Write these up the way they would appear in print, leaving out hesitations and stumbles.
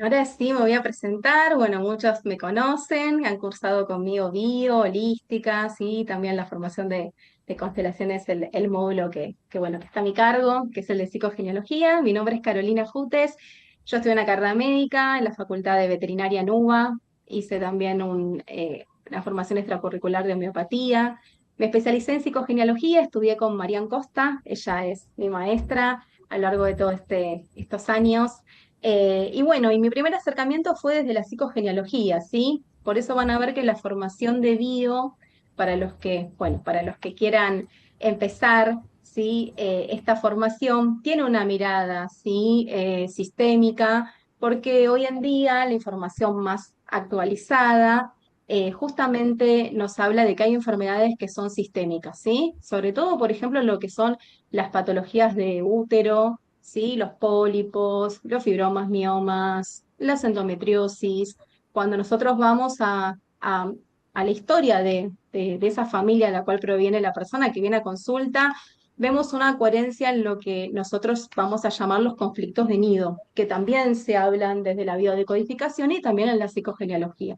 Ahora sí me voy a presentar. Bueno, muchos me conocen, han cursado conmigo bio, holística, sí, también la formación de constelaciones, el módulo bueno, que está a mi cargo, que es el de psicogenealogía. Mi nombre es Carolina Jutes. Yo estudié una carrera médica en la Facultad de Veterinaria NUBA. Hice también una formación extracurricular de homeopatía. Me especialicé en psicogenealogía, estudié con Marian Costa, ella es mi maestra a lo largo de todos estos años. Y bueno, y mi primer acercamiento fue desde la psicogenealogía, ¿sí? Por eso van a ver que la formación de bio, para los que quieran empezar, ¿sí? Esta formación tiene una mirada, ¿sí? Sistémica, porque hoy en día la información más actualizada justamente nos habla de que hay enfermedades que son sistémicas, ¿sí? Sobre todo, por ejemplo, lo que son las patologías de útero, ¿sí? Los pólipos, los fibromas, miomas, la endometriosis. Cuando nosotros vamos a la historia de esa familia de la cual proviene la persona que viene a consulta, vemos una coherencia en lo que nosotros vamos a llamar los conflictos de nido, que también se hablan desde la biodecodificación y también en la psicogenealogía.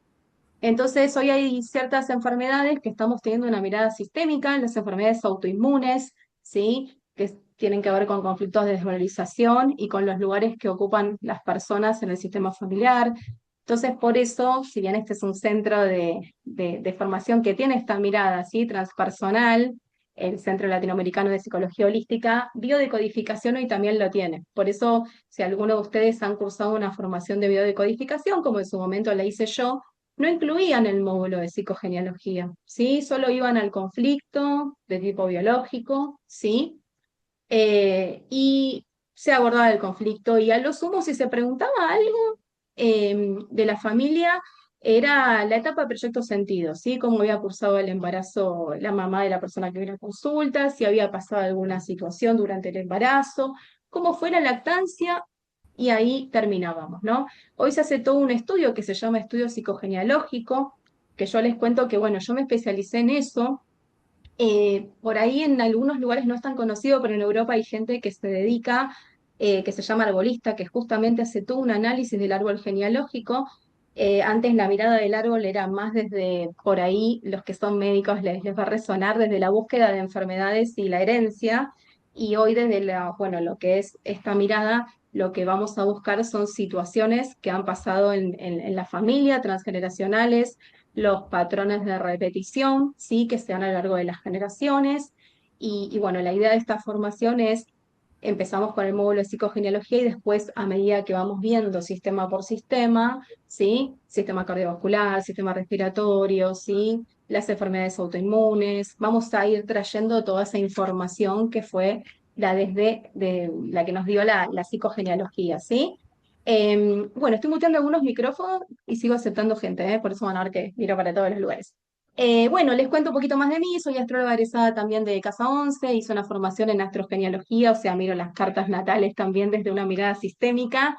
Entonces, hoy hay ciertas enfermedades que estamos teniendo una mirada sistémica, las enfermedades autoinmunes, ¿sí? Que tienen que ver con conflictos de desvalorización y con los lugares que ocupan las personas en el sistema familiar. Entonces, por eso, si bien este es un centro de formación que tiene esta mirada, ¿sí? Transpersonal, el Centro Latinoamericano de Psicología Holística, biodecodificación hoy también lo tiene. Por eso, si alguno de ustedes han cursado una formación de biodecodificación, como en su momento la hice yo, no incluían el módulo de psicogenealogía, ¿sí? Solo iban al conflicto de tipo biológico, ¿sí? Y se abordaba el conflicto y a lo sumo si se preguntaba algo de la familia, era la etapa de proyecto sentido, ¿sí? Cómo había cursado el embarazo la mamá de la persona que vino a consulta, si había pasado alguna situación durante el embarazo, cómo fue la lactancia, y ahí terminábamos, ¿no? Hoy se hace todo un estudio que se llama estudio psicogenealógico, que yo les cuento que, bueno, yo me especialicé en eso. Por ahí en algunos lugares no es tan conocido, pero en Europa hay gente que se dedica, que se llama arbolista, que justamente hace todo un análisis del árbol genealógico. Antes la mirada del árbol era más desde, por ahí los que son médicos les va a resonar desde la búsqueda de enfermedades y la herencia, y hoy desde bueno, lo que es esta mirada, lo que vamos a buscar son situaciones que han pasado en la familia, transgeneracionales, los patrones de repetición, sí, que se dan a lo largo de las generaciones. Y bueno, la idea de esta formación es, empezamos con el módulo de psicogenealogía y después, a medida que vamos viendo sistema por sistema, ¿sí? Sistema cardiovascular, sistema respiratorio, ¿sí? Las enfermedades autoinmunes, vamos a ir trayendo toda esa información que fue la que nos dio la psicogenealogía, ¿sí? Bueno, estoy muteando algunos micrófonos y sigo aceptando gente, por eso van a ver que miro para todos los lugares. Bueno, les cuento un poquito más de mí. Soy astróloga egresada también de Casa 11, hice una formación en astrogenealogía, o sea, miro las cartas natales también desde una mirada sistémica.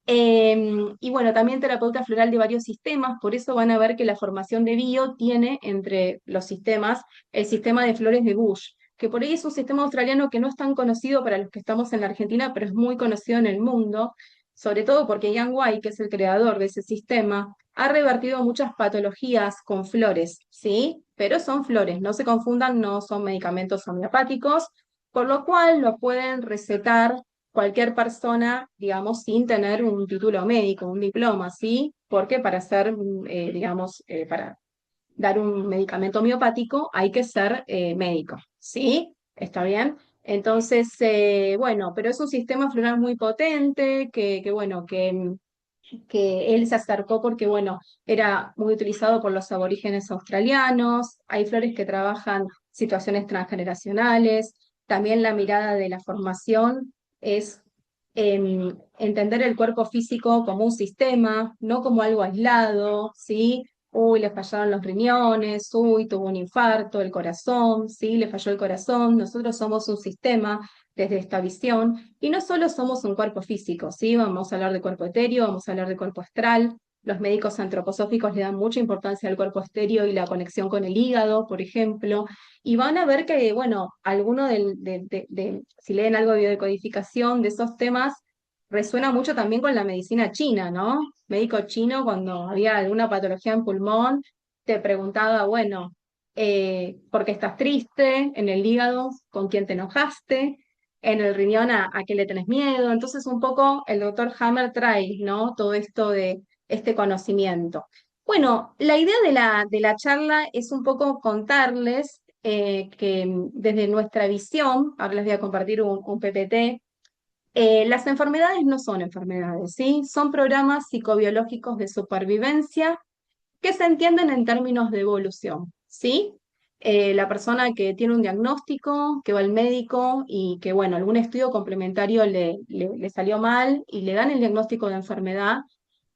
Y bueno, también terapeuta floral de varios sistemas, por eso van a ver que la formación de bio tiene entre los sistemas el sistema de flores de Bush, que por ahí es un sistema australiano que no es tan conocido para los que estamos en la Argentina, pero es muy conocido en el mundo, sobre todo porque Yang Wei, que es el creador de ese sistema, ha revertido muchas patologías con flores, ¿sí? Pero son flores, no se confundan, no son medicamentos homeopáticos, por lo cual lo pueden recetar cualquier persona, digamos, sin tener un título médico, un diploma, ¿sí? Porque para hacer, digamos, para dar un medicamento homeopático hay que ser médico, ¿sí? ¿Está bien? Entonces, bueno, pero es un sistema floral muy potente, bueno, que él se acercó porque, bueno, era muy utilizado por los aborígenes australianos, hay flores que trabajan situaciones transgeneracionales, también la mirada de la formación es entender el cuerpo físico como un sistema, no como algo aislado, ¿sí? Uy, le fallaron los riñones, uy, tuvo un infarto, el corazón, ¿sí? Le falló el corazón. Nosotros somos un sistema desde esta visión y no solo somos un cuerpo físico, ¿sí? Vamos a hablar de cuerpo etéreo, vamos a hablar de cuerpo astral. Los médicos antroposóficos le dan mucha importancia al cuerpo estéreo y la conexión con el hígado, por ejemplo, y van a ver que, bueno, alguno si leen algo de biodecodificación de esos temas, resuena mucho también con la medicina china, ¿no? Médico chino, cuando había alguna patología en pulmón, te preguntaba, bueno, ¿por qué estás triste? En el hígado, ¿con quién te enojaste? En el riñón, ¿a qué le tenés miedo? Entonces, un poco el doctor Hammer trae, ¿no? Todo esto de este conocimiento. Bueno, la idea de la charla es un poco contarles que desde nuestra visión, ahora les voy a compartir un PPT, las enfermedades no son enfermedades, ¿sí? Son programas psicobiológicos de supervivencia que se entienden en términos de evolución, ¿sí? La persona que tiene un diagnóstico, que va al médico y que, bueno, algún estudio complementario le salió mal y le dan el diagnóstico de enfermedad,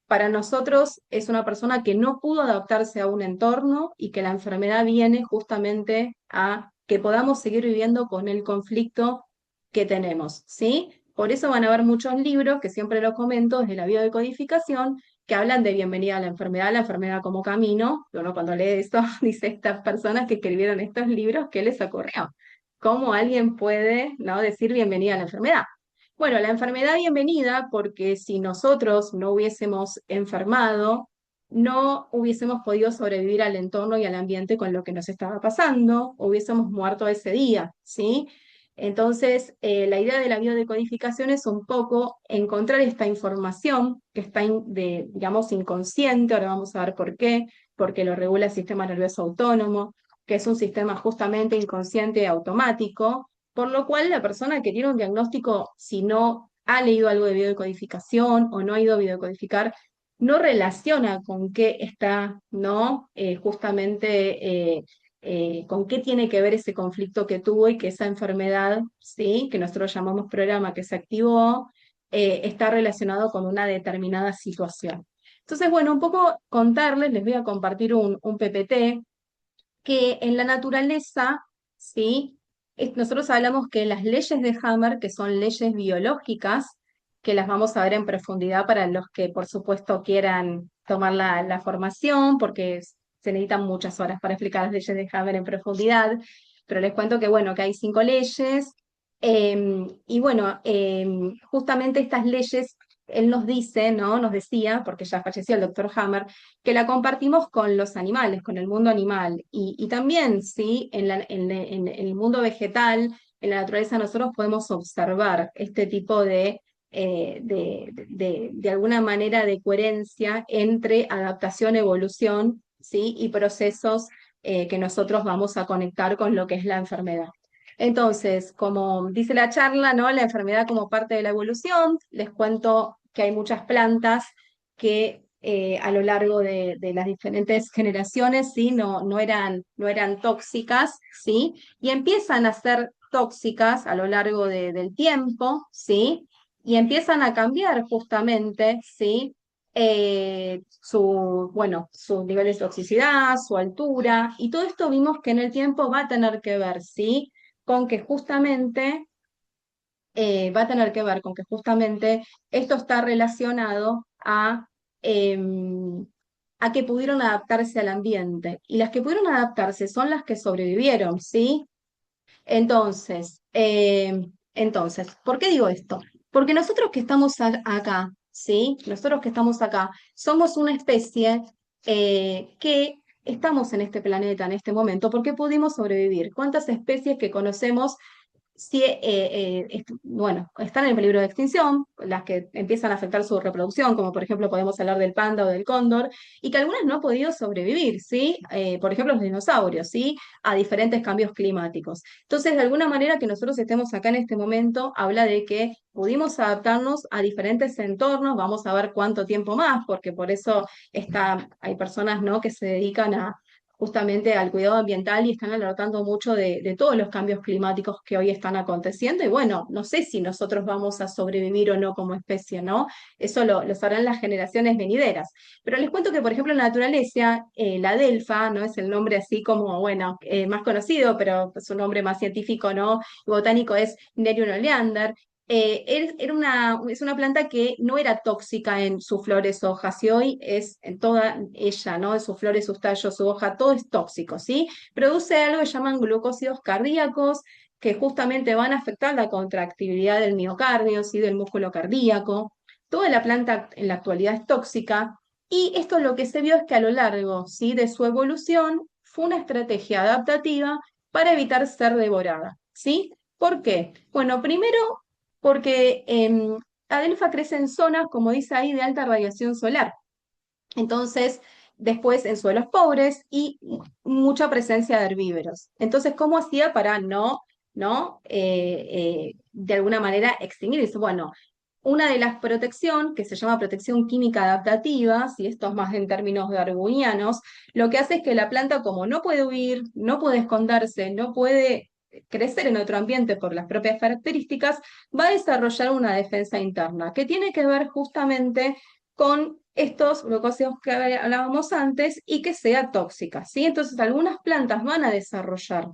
para nosotros es una persona que no pudo adaptarse a un entorno y que la enfermedad viene justamente a que podamos seguir viviendo con el conflicto que tenemos, ¿sí? Por eso van a haber muchos libros, que siempre lo comento, desde la biodecodificación, que hablan de bienvenida a la enfermedad como camino. Y uno cuando lee esto dice, estas personas que escribieron estos libros, ¿qué les ocurrió? ¿Cómo alguien puede, no, decir bienvenida a la enfermedad? Bueno, la enfermedad bienvenida, porque si nosotros no hubiésemos enfermado, no hubiésemos podido sobrevivir al entorno y al ambiente con lo que nos estaba pasando, hubiésemos muerto ese día, ¿sí? Entonces, la idea de la biodecodificación es un poco encontrar esta información que está, digamos, inconsciente, ahora vamos a ver por qué lo regula el sistema nervioso autónomo, que es un sistema justamente inconsciente y automático, por lo cual la persona que tiene un diagnóstico, si no ha leído algo de biodecodificación o no ha ido a biodecodificar, no relaciona con qué está, ¿no? Justamente con qué tiene que ver ese conflicto que tuvo y que esa enfermedad, ¿sí? Que nosotros llamamos programa que se activó, está relacionado con una determinada situación. Entonces, bueno, un poco contarles, les voy a compartir un PPT que en la naturaleza, ¿sí? Nosotros hablamos que las leyes de Hammer, que son leyes biológicas, que las vamos a ver en profundidad para los que, por supuesto, quieran tomar la formación, porque se necesitan muchas horas para explicar las leyes de Hammer en profundidad, pero les cuento que, bueno, que hay 5 leyes, y bueno, justamente estas leyes, él nos dice, ¿no? Nos decía, porque ya falleció el doctor Hammer, que la compartimos con los animales, con el mundo animal. Y también, ¿sí? En el mundo vegetal, en la naturaleza, nosotros podemos observar este tipo de alguna manera de coherencia entre adaptación, evolución, ¿sí? Y procesos que nosotros vamos a conectar con lo que es la enfermedad. Entonces, como dice la charla, ¿no? La enfermedad como parte de la evolución, les cuento que hay muchas plantas que a lo largo de las diferentes generaciones, ¿sí? No eran tóxicas, ¿sí? Y empiezan a ser tóxicas a lo largo del tiempo, ¿sí? Y empiezan a cambiar justamente, ¿sí? Bueno, sus niveles de toxicidad, su altura, y todo esto vimos que en el tiempo va a tener que ver, ¿sí? Con que justamente va a tener que ver con que justamente esto está relacionado a que pudieron adaptarse al ambiente. Y las que pudieron adaptarse son las que sobrevivieron, ¿sí? Entonces, ¿por qué digo esto? Porque nosotros que estamos acá, ¿sí? Nosotros que estamos acá, somos una especie que estamos en este planeta en este momento porque pudimos sobrevivir. ¿Cuántas especies que conocemos sí, bueno, están en peligro de extinción, las que empiezan a afectar su reproducción, como por ejemplo podemos hablar del panda o del cóndor, y que algunas no han podido sobrevivir, ¿sí? Por ejemplo, los dinosaurios, ¿sí? A diferentes cambios climáticos. Entonces, de alguna manera que nosotros estemos acá en este momento, habla de que pudimos adaptarnos a diferentes entornos, vamos a ver cuánto tiempo más, porque por eso hay personas, ¿no? Que se dedican justamente al cuidado ambiental y están alertando mucho de todos los cambios climáticos que hoy están aconteciendo. Y bueno, no sé si nosotros vamos a sobrevivir o no como especie, ¿no? Eso lo sabrán las generaciones venideras. Pero les cuento que, por ejemplo, en la naturaleza, la delfa, ¿no? Es el nombre así como, bueno, más conocido, pero su nombre más científico, ¿no? Botánico es Nerium oleander. Es una planta que no era tóxica en sus flores, hojas, y hoy es en toda ella, ¿no? En sus flores, sus tallos, su hoja, todo es tóxico, ¿sí? Produce algo que llaman glucósidos cardíacos, que justamente van a afectar la contractibilidad del miocardio, ¿sí? Del músculo cardíaco. Toda la planta en la actualidad es tóxica y esto lo que se vio es que a lo largo, ¿sí? De su evolución fue una estrategia adaptativa para evitar ser devorada, ¿sí? ¿Por qué? Bueno, primero porque Adelfa crece en zonas, como dice ahí, de alta radiación solar. Entonces, después en suelos pobres y mucha presencia de herbívoros. Entonces, ¿cómo hacía para de alguna manera extinguirse? Bueno, una de las protección, que se llama protección química adaptativa, si esto es más en términos darwinianos, lo que hace es que la planta, como no puede huir, no puede esconderse, no puede crecer en otro ambiente por las propias características, va a desarrollar una defensa interna, que tiene que ver justamente con estos glucósidos que hablábamos antes y que sea tóxica, ¿sí? Entonces, algunas plantas van a desarrollar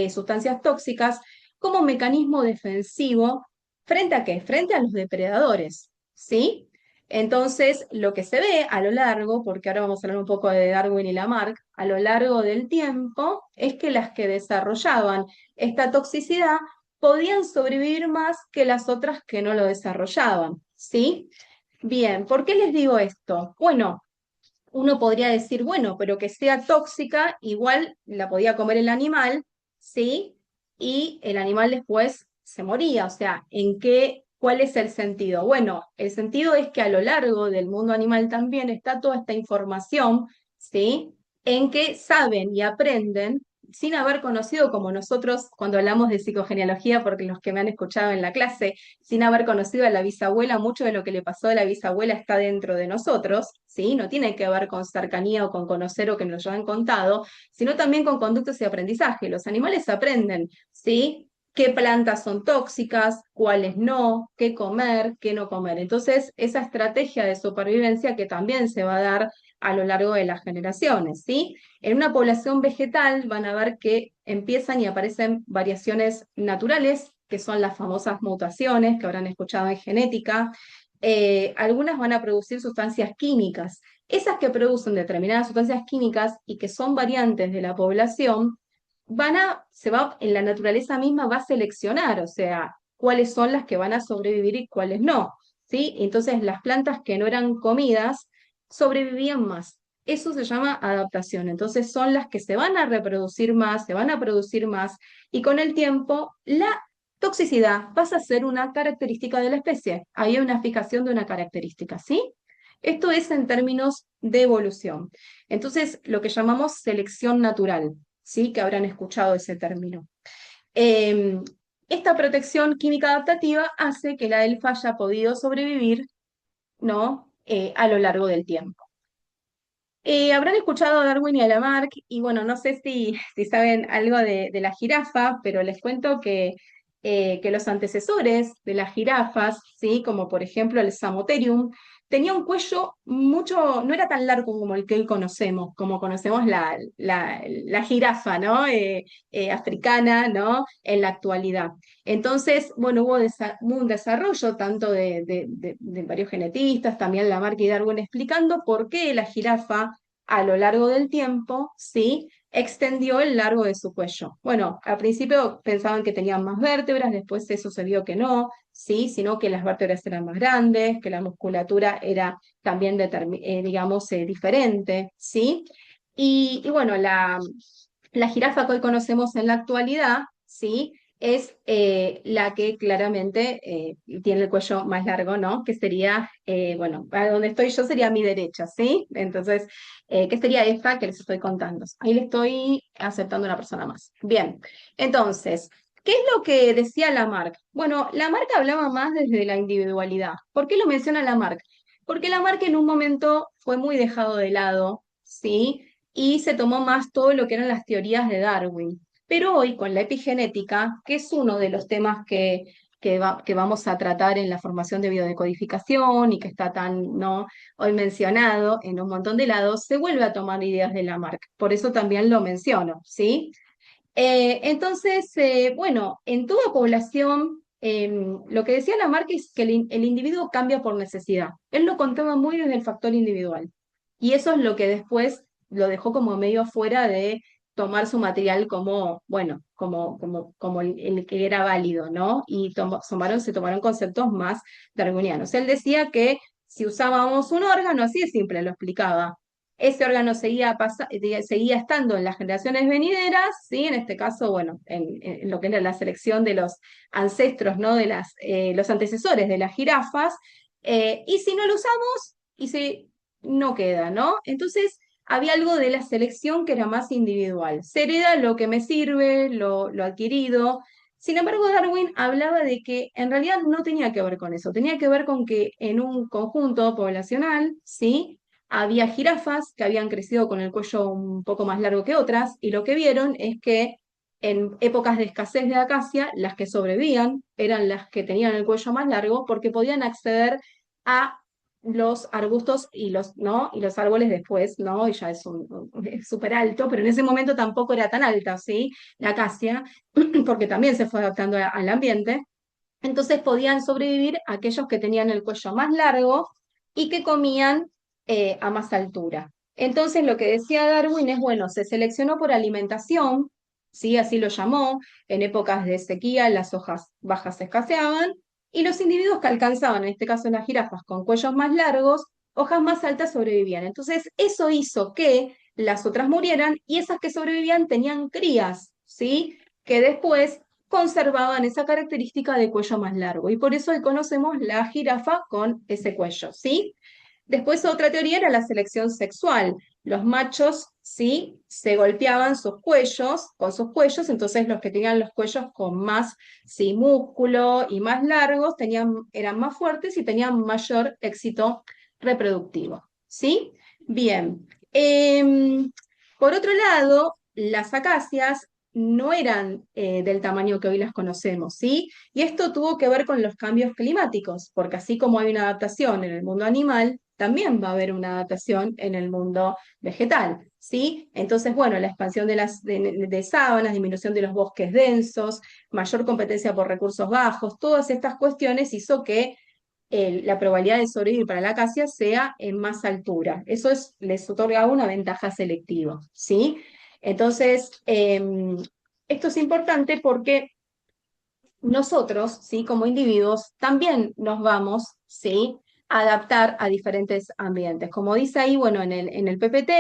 sustancias tóxicas como mecanismo defensivo. ¿Frente a qué? Frente a los depredadores, ¿sí? Entonces, lo que se ve a lo largo, porque ahora vamos a hablar un poco de Darwin y Lamarck, a lo largo del tiempo, es que las que desarrollaban esta toxicidad podían sobrevivir más que las otras que no lo desarrollaban, ¿sí? Bien, ¿por qué les digo esto? Bueno, uno podría decir, bueno, pero que sea tóxica, igual la podía comer el animal, ¿sí? Y el animal después se moría. O sea, cuál es el sentido? Bueno, el sentido es que a lo largo del mundo animal también está toda esta información, ¿sí? En que saben y aprenden sin haber conocido, como nosotros cuando hablamos de psicogenealogía, porque los que me han escuchado en la clase, sin haber conocido a la bisabuela, mucho de lo que le pasó a la bisabuela está dentro de nosotros, ¿sí? No tiene que ver con cercanía o con conocer o que nos lo han contado, sino también con conductas y aprendizaje. Los animales aprenden, ¿sí? Qué plantas son tóxicas, cuáles no, qué comer, qué no comer. Entonces, esa estrategia de supervivencia que también se va a dar a lo largo de las generaciones, ¿sí? En una población vegetal van a ver que empiezan y aparecen variaciones naturales, que son las famosas mutaciones que habrán escuchado en genética. Algunas van a producir sustancias químicas. Esas que producen determinadas sustancias químicas y que son variantes de la población, en la naturaleza misma va a seleccionar, o sea, cuáles son las que van a sobrevivir y cuáles no, ¿sí? Entonces, las plantas que no eran comidas sobrevivían más. Eso se llama adaptación. Entonces son las que se van a reproducir más, se van a producir más y con el tiempo la toxicidad pasa a ser una característica de la especie. Ahí hay una fijación de una característica, ¿sí? Esto es en términos de evolución. Entonces, lo que llamamos selección natural, ¿sí? Que habrán escuchado ese término. Eh, Esta protección química adaptativa hace que la elfa haya podido sobrevivir, ¿no? A lo largo del tiempo. Habrán escuchado a Darwin y a Lamarck, y bueno, no sé si saben algo de la jirafa, pero les cuento que los antecesores de las jirafas, ¿sí? Como por ejemplo el Samotherium, tenía un cuello no era tan largo como el que hoy conocemos, como conocemos la jirafa, ¿no? Africana, ¿no? En la actualidad. Entonces, bueno, hubo un desarrollo tanto de varios genetistas, también Lamarck y Darwin explicando por qué la jirafa a lo largo del tiempo, ¿sí? Extendió el largo de su cuello. Bueno, al principio pensaban que tenían más vértebras, después eso se vio que no, ¿sí? Sino que las vértebras eran más grandes, que la musculatura era también, digamos, diferente, ¿sí? Y bueno, la jirafa que hoy conocemos en la actualidad, ¿sí? Es la que claramente tiene el cuello más largo, ¿no? Que sería, bueno, a donde estoy yo sería a mi derecha, ¿sí? Entonces, ¿qué sería esta que les estoy contando? Ahí le estoy aceptando una persona más. Bien, entonces, ¿qué es lo que decía Lamarck? Bueno, Lamarck hablaba más desde la individualidad. ¿Por qué lo menciona Lamarck? Porque Lamarck en un momento fue muy dejado de lado, ¿sí? Y se tomó más todo lo que eran las teorías de Darwin. Pero hoy, con la epigenética, que es uno de los temas que vamos a tratar en la formación de biodecodificación y que está tan, ¿no? Hoy mencionado en un montón de lados, se vuelve a tomar ideas de Lamarck. Por eso también lo menciono, ¿sí? Entonces, bueno, en toda población, lo que decía Lamarck es que el individuo cambia por necesidad. Él lo contaba muy desde el factor individual. Y eso es lo que después lo dejó como medio fuera de tomar su material como, bueno, como el que era válido, ¿no? Y se tomaron conceptos más darwinianos. Él decía que si usábamos un órgano, así de simple, lo explicaba, ese órgano seguía estando en las generaciones venideras, ¿sí? En este caso, bueno, en lo que era la selección de los ancestros, ¿no? De los antecesores de las jirafas, y si no lo usamos, y si no queda, ¿no? Entonces, había algo de la selección que era más individual. Se hereda lo que me sirve, lo adquirido. Sin embargo, Darwin hablaba de que en realidad no tenía que ver con eso, tenía que ver con que en un conjunto poblacional, ¿sí? Había jirafas que habían crecido con el cuello un poco más largo que otras, y lo que vieron es que en épocas de escasez de acacia, las que sobrevivían eran las que tenían el cuello más largo porque podían acceder a los arbustos ¿no? Y los árboles después, ¿no? Y ya es súper alto, pero en ese momento tampoco era tan alta, ¿sí? La acacia, porque también se fue adaptando al ambiente. Entonces podían sobrevivir aquellos que tenían el cuello más largo y que comían a más altura. Entonces lo que decía Darwin es, bueno, se seleccionó por alimentación, ¿sí? Así lo llamó, en épocas de sequía las hojas bajas escaseaban, y los individuos que alcanzaban, en este caso las jirafas, con cuellos más largos, hojas más altas sobrevivían. Entonces eso hizo que las otras murieran y esas que sobrevivían tenían crías, ¿sí? Que después conservaban esa característica de cuello más largo. Y por eso hoy conocemos la jirafa con ese cuello, ¿sí? Después otra teoría era la selección sexual. Los machos, ¿sí? Se golpeaban sus cuellos, con sus cuellos, entonces los que tenían los cuellos con más, ¿sí? Músculo y más largos eran más fuertes y tenían mayor éxito reproductivo, ¿sí? Bien. Por otro lado, las acacias no eran del tamaño que hoy las conocemos, ¿sí? Y esto tuvo que ver con los cambios climáticos, porque así como hay una adaptación en el mundo animal, también va a haber una adaptación en el mundo vegetal, ¿sí? Entonces, bueno, la expansión de sábanas, disminución de los bosques densos, mayor competencia por recursos bajos, todas estas cuestiones hizo que la probabilidad de sobrevivir para la acacia sea en más altura. Les otorga una ventaja selectiva, ¿sí? Entonces, esto es importante porque nosotros, ¿sí? Como individuos, también nos vamos, ¿sí? A adaptar a diferentes ambientes. Como dice ahí, bueno, en el PPT,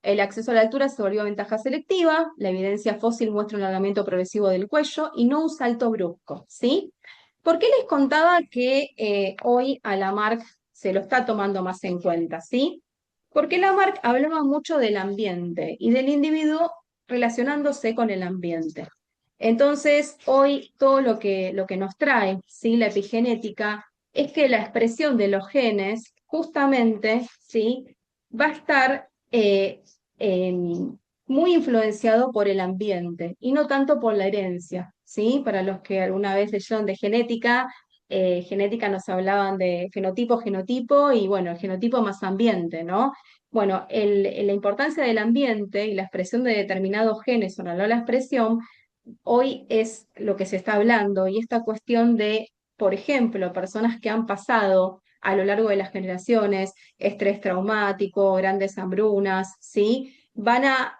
el acceso a la altura se volvió ventaja selectiva, la evidencia fósil muestra un alargamiento progresivo del cuello y no un salto brusco, ¿sí? ¿Por qué les contaba que hoy a Lamarck se lo está tomando más en cuenta, ¿sí? Porque Lamarck hablaba mucho del ambiente y del individuo relacionándose con el ambiente. Entonces, hoy todo lo que nos trae, ¿sí? La epigenética es que la expresión de los genes, justamente, ¿sí? Va a estar muy influenciado por el ambiente y no tanto por la herencia, ¿sí? Para los que alguna vez leyeron de genética nos hablaban de fenotipo, genotipo y bueno, el genotipo más ambiente, ¿no? Bueno, la importancia del ambiente y la expresión de determinados genes o no la expresión hoy es lo que se está hablando y esta cuestión de, por ejemplo, personas que han pasado a lo largo de las generaciones estrés traumático, grandes hambrunas, ¿sí? Van a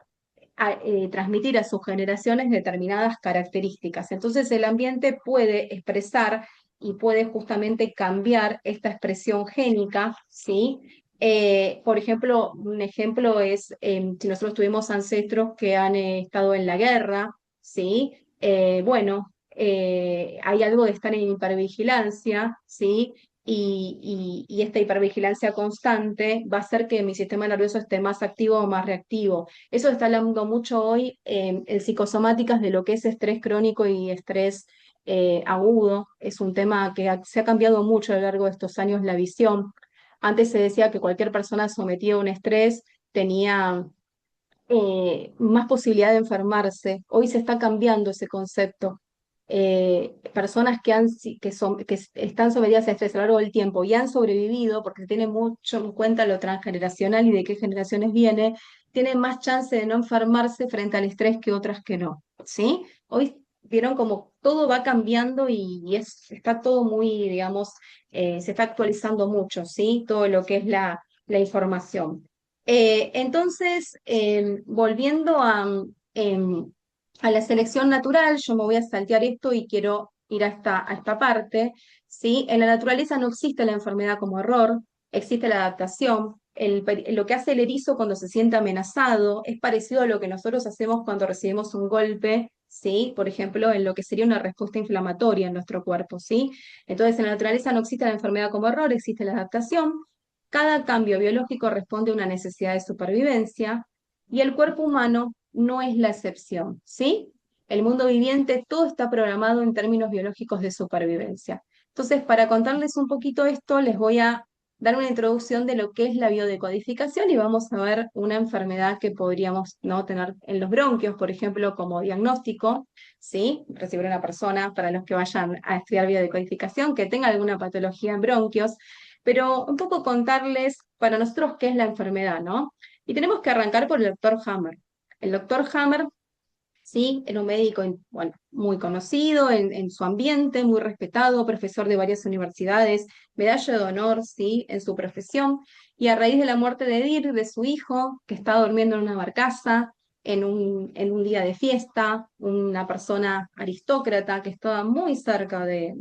transmitir a sus generaciones determinadas características. Entonces el ambiente puede expresar y puede justamente cambiar esta expresión génica, ¿sí? Por ejemplo, un ejemplo es si nosotros tuvimos ancestros que han estado en la guerra, ¿sí? Bueno, hay algo de estar en hipervigilancia, ¿sí? Y esta hipervigilancia constante va a hacer que mi sistema nervioso esté más activo o más reactivo. Eso está hablando mucho hoy en psicosomáticas de lo que es estrés crónico y estrés agudo. Es un tema que se ha cambiado mucho a lo largo de estos años la visión. Antes se decía que cualquier persona sometida a un estrés tenía más posibilidad de enfermarse. Hoy se está cambiando ese concepto. Personas que están sometidas a estrés a lo largo del tiempo y han sobrevivido, porque se tiene mucho en cuenta lo transgeneracional y de qué generaciones viene, tienen más chance de no enfermarse frente al estrés que otras que no, ¿sí? Hoy vieron como todo va cambiando está todo muy, digamos, se está actualizando mucho, ¿sí? Todo lo que es la información. Entonces, volviendo a la selección natural, yo me voy a saltear esto y quiero ir a esta parte, ¿sí? En la naturaleza no existe la enfermedad como error, existe la adaptación. Lo que hace el erizo cuando se siente amenazado es parecido a lo que nosotros hacemos cuando recibimos un golpe, ¿sí? Por ejemplo, en lo que sería una respuesta inflamatoria en nuestro cuerpo, ¿sí? Entonces, en la naturaleza no existe la enfermedad como error, existe la adaptación. Cada cambio biológico responde a una necesidad de supervivencia y el cuerpo humano no es la excepción, ¿sí? El mundo viviente, todo está programado en términos biológicos de supervivencia. Entonces, para contarles un poquito esto, les voy a dar una introducción de lo que es la biodecodificación y vamos a ver una enfermedad que podríamos no tener en los bronquios, por ejemplo, como diagnóstico, ¿sí? Recibir una persona, para los que vayan a estudiar biodecodificación, que tenga alguna patología en bronquios, pero un poco contarles para nosotros qué es la enfermedad, ¿no? Y tenemos que arrancar por el doctor Hammer. El doctor Hammer, sí, era un médico, bueno, muy conocido en su ambiente, muy respetado, profesor de varias universidades, medalla de honor, sí, en su profesión. Y a raíz de la muerte de Dirk, de su hijo, que estaba durmiendo en una barcaza, en un día de fiesta, una persona aristócrata que estaba muy cerca del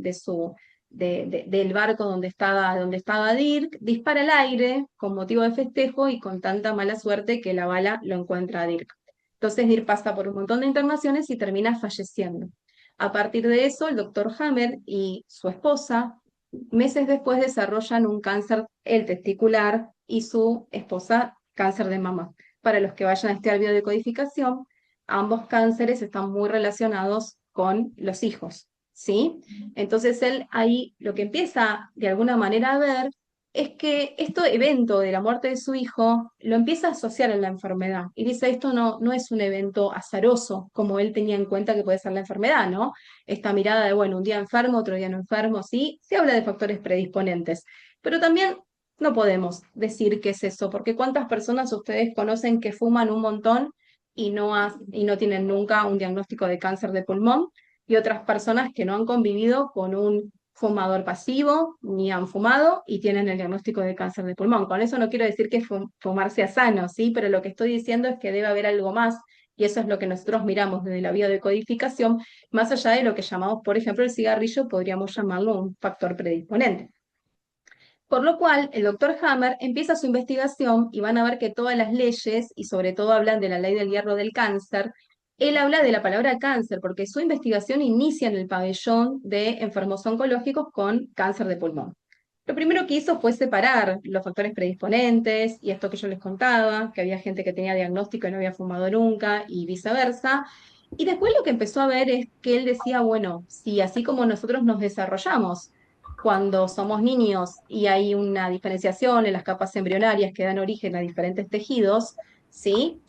barco donde estaba Dirk, dispara al aire con motivo de festejo y con tanta mala suerte que la bala lo encuentra a Dirk. Entonces Dirk pasa por un montón de internaciones y termina falleciendo. A partir de eso, el doctor Hammer y su esposa, meses después, desarrollan un cáncer el testicular y su esposa cáncer de mama. Para los que vayan a estudiar biodecodificación, ambos cánceres están muy relacionados con los hijos, ¿sí? Entonces él ahí lo que empieza de alguna manera a ver es que este evento de la muerte de su hijo lo empieza a asociar en la enfermedad y dice, esto no es un evento azaroso, como él tenía en cuenta que puede ser la enfermedad, ¿no? Esta mirada de, bueno, un día enfermo, otro día no enfermo, sí, se habla de factores predisponentes, pero también no podemos decir qué es eso, porque ¿cuántas personas ustedes conocen que fuman un montón y no tienen nunca un diagnóstico de cáncer de pulmón? Y otras personas que no han convivido con un fumador pasivo, ni han fumado y tienen el diagnóstico de cáncer de pulmón. Con eso no quiero decir que fumar sea sano, ¿sí? Pero lo que estoy diciendo es que debe haber algo más, y eso es lo que nosotros miramos desde la biodecodificación, más allá de lo que llamamos, por ejemplo, el cigarrillo, podríamos llamarlo un factor predisponente. Por lo cual, el doctor Hammer empieza su investigación y van a ver que todas las leyes, y sobre todo hablan de la ley del hierro del cáncer, él habla de la palabra cáncer, porque su investigación inicia en el pabellón de enfermos oncológicos con cáncer de pulmón. Lo primero que hizo fue separar los factores predisponentes y esto que yo les contaba, que había gente que tenía diagnóstico y no había fumado nunca y viceversa. Y después lo que empezó a ver es que él decía, bueno, si así como nosotros nos desarrollamos cuando somos niños y hay una diferenciación en las capas embrionarias que dan origen a diferentes tejidos, ¿sí?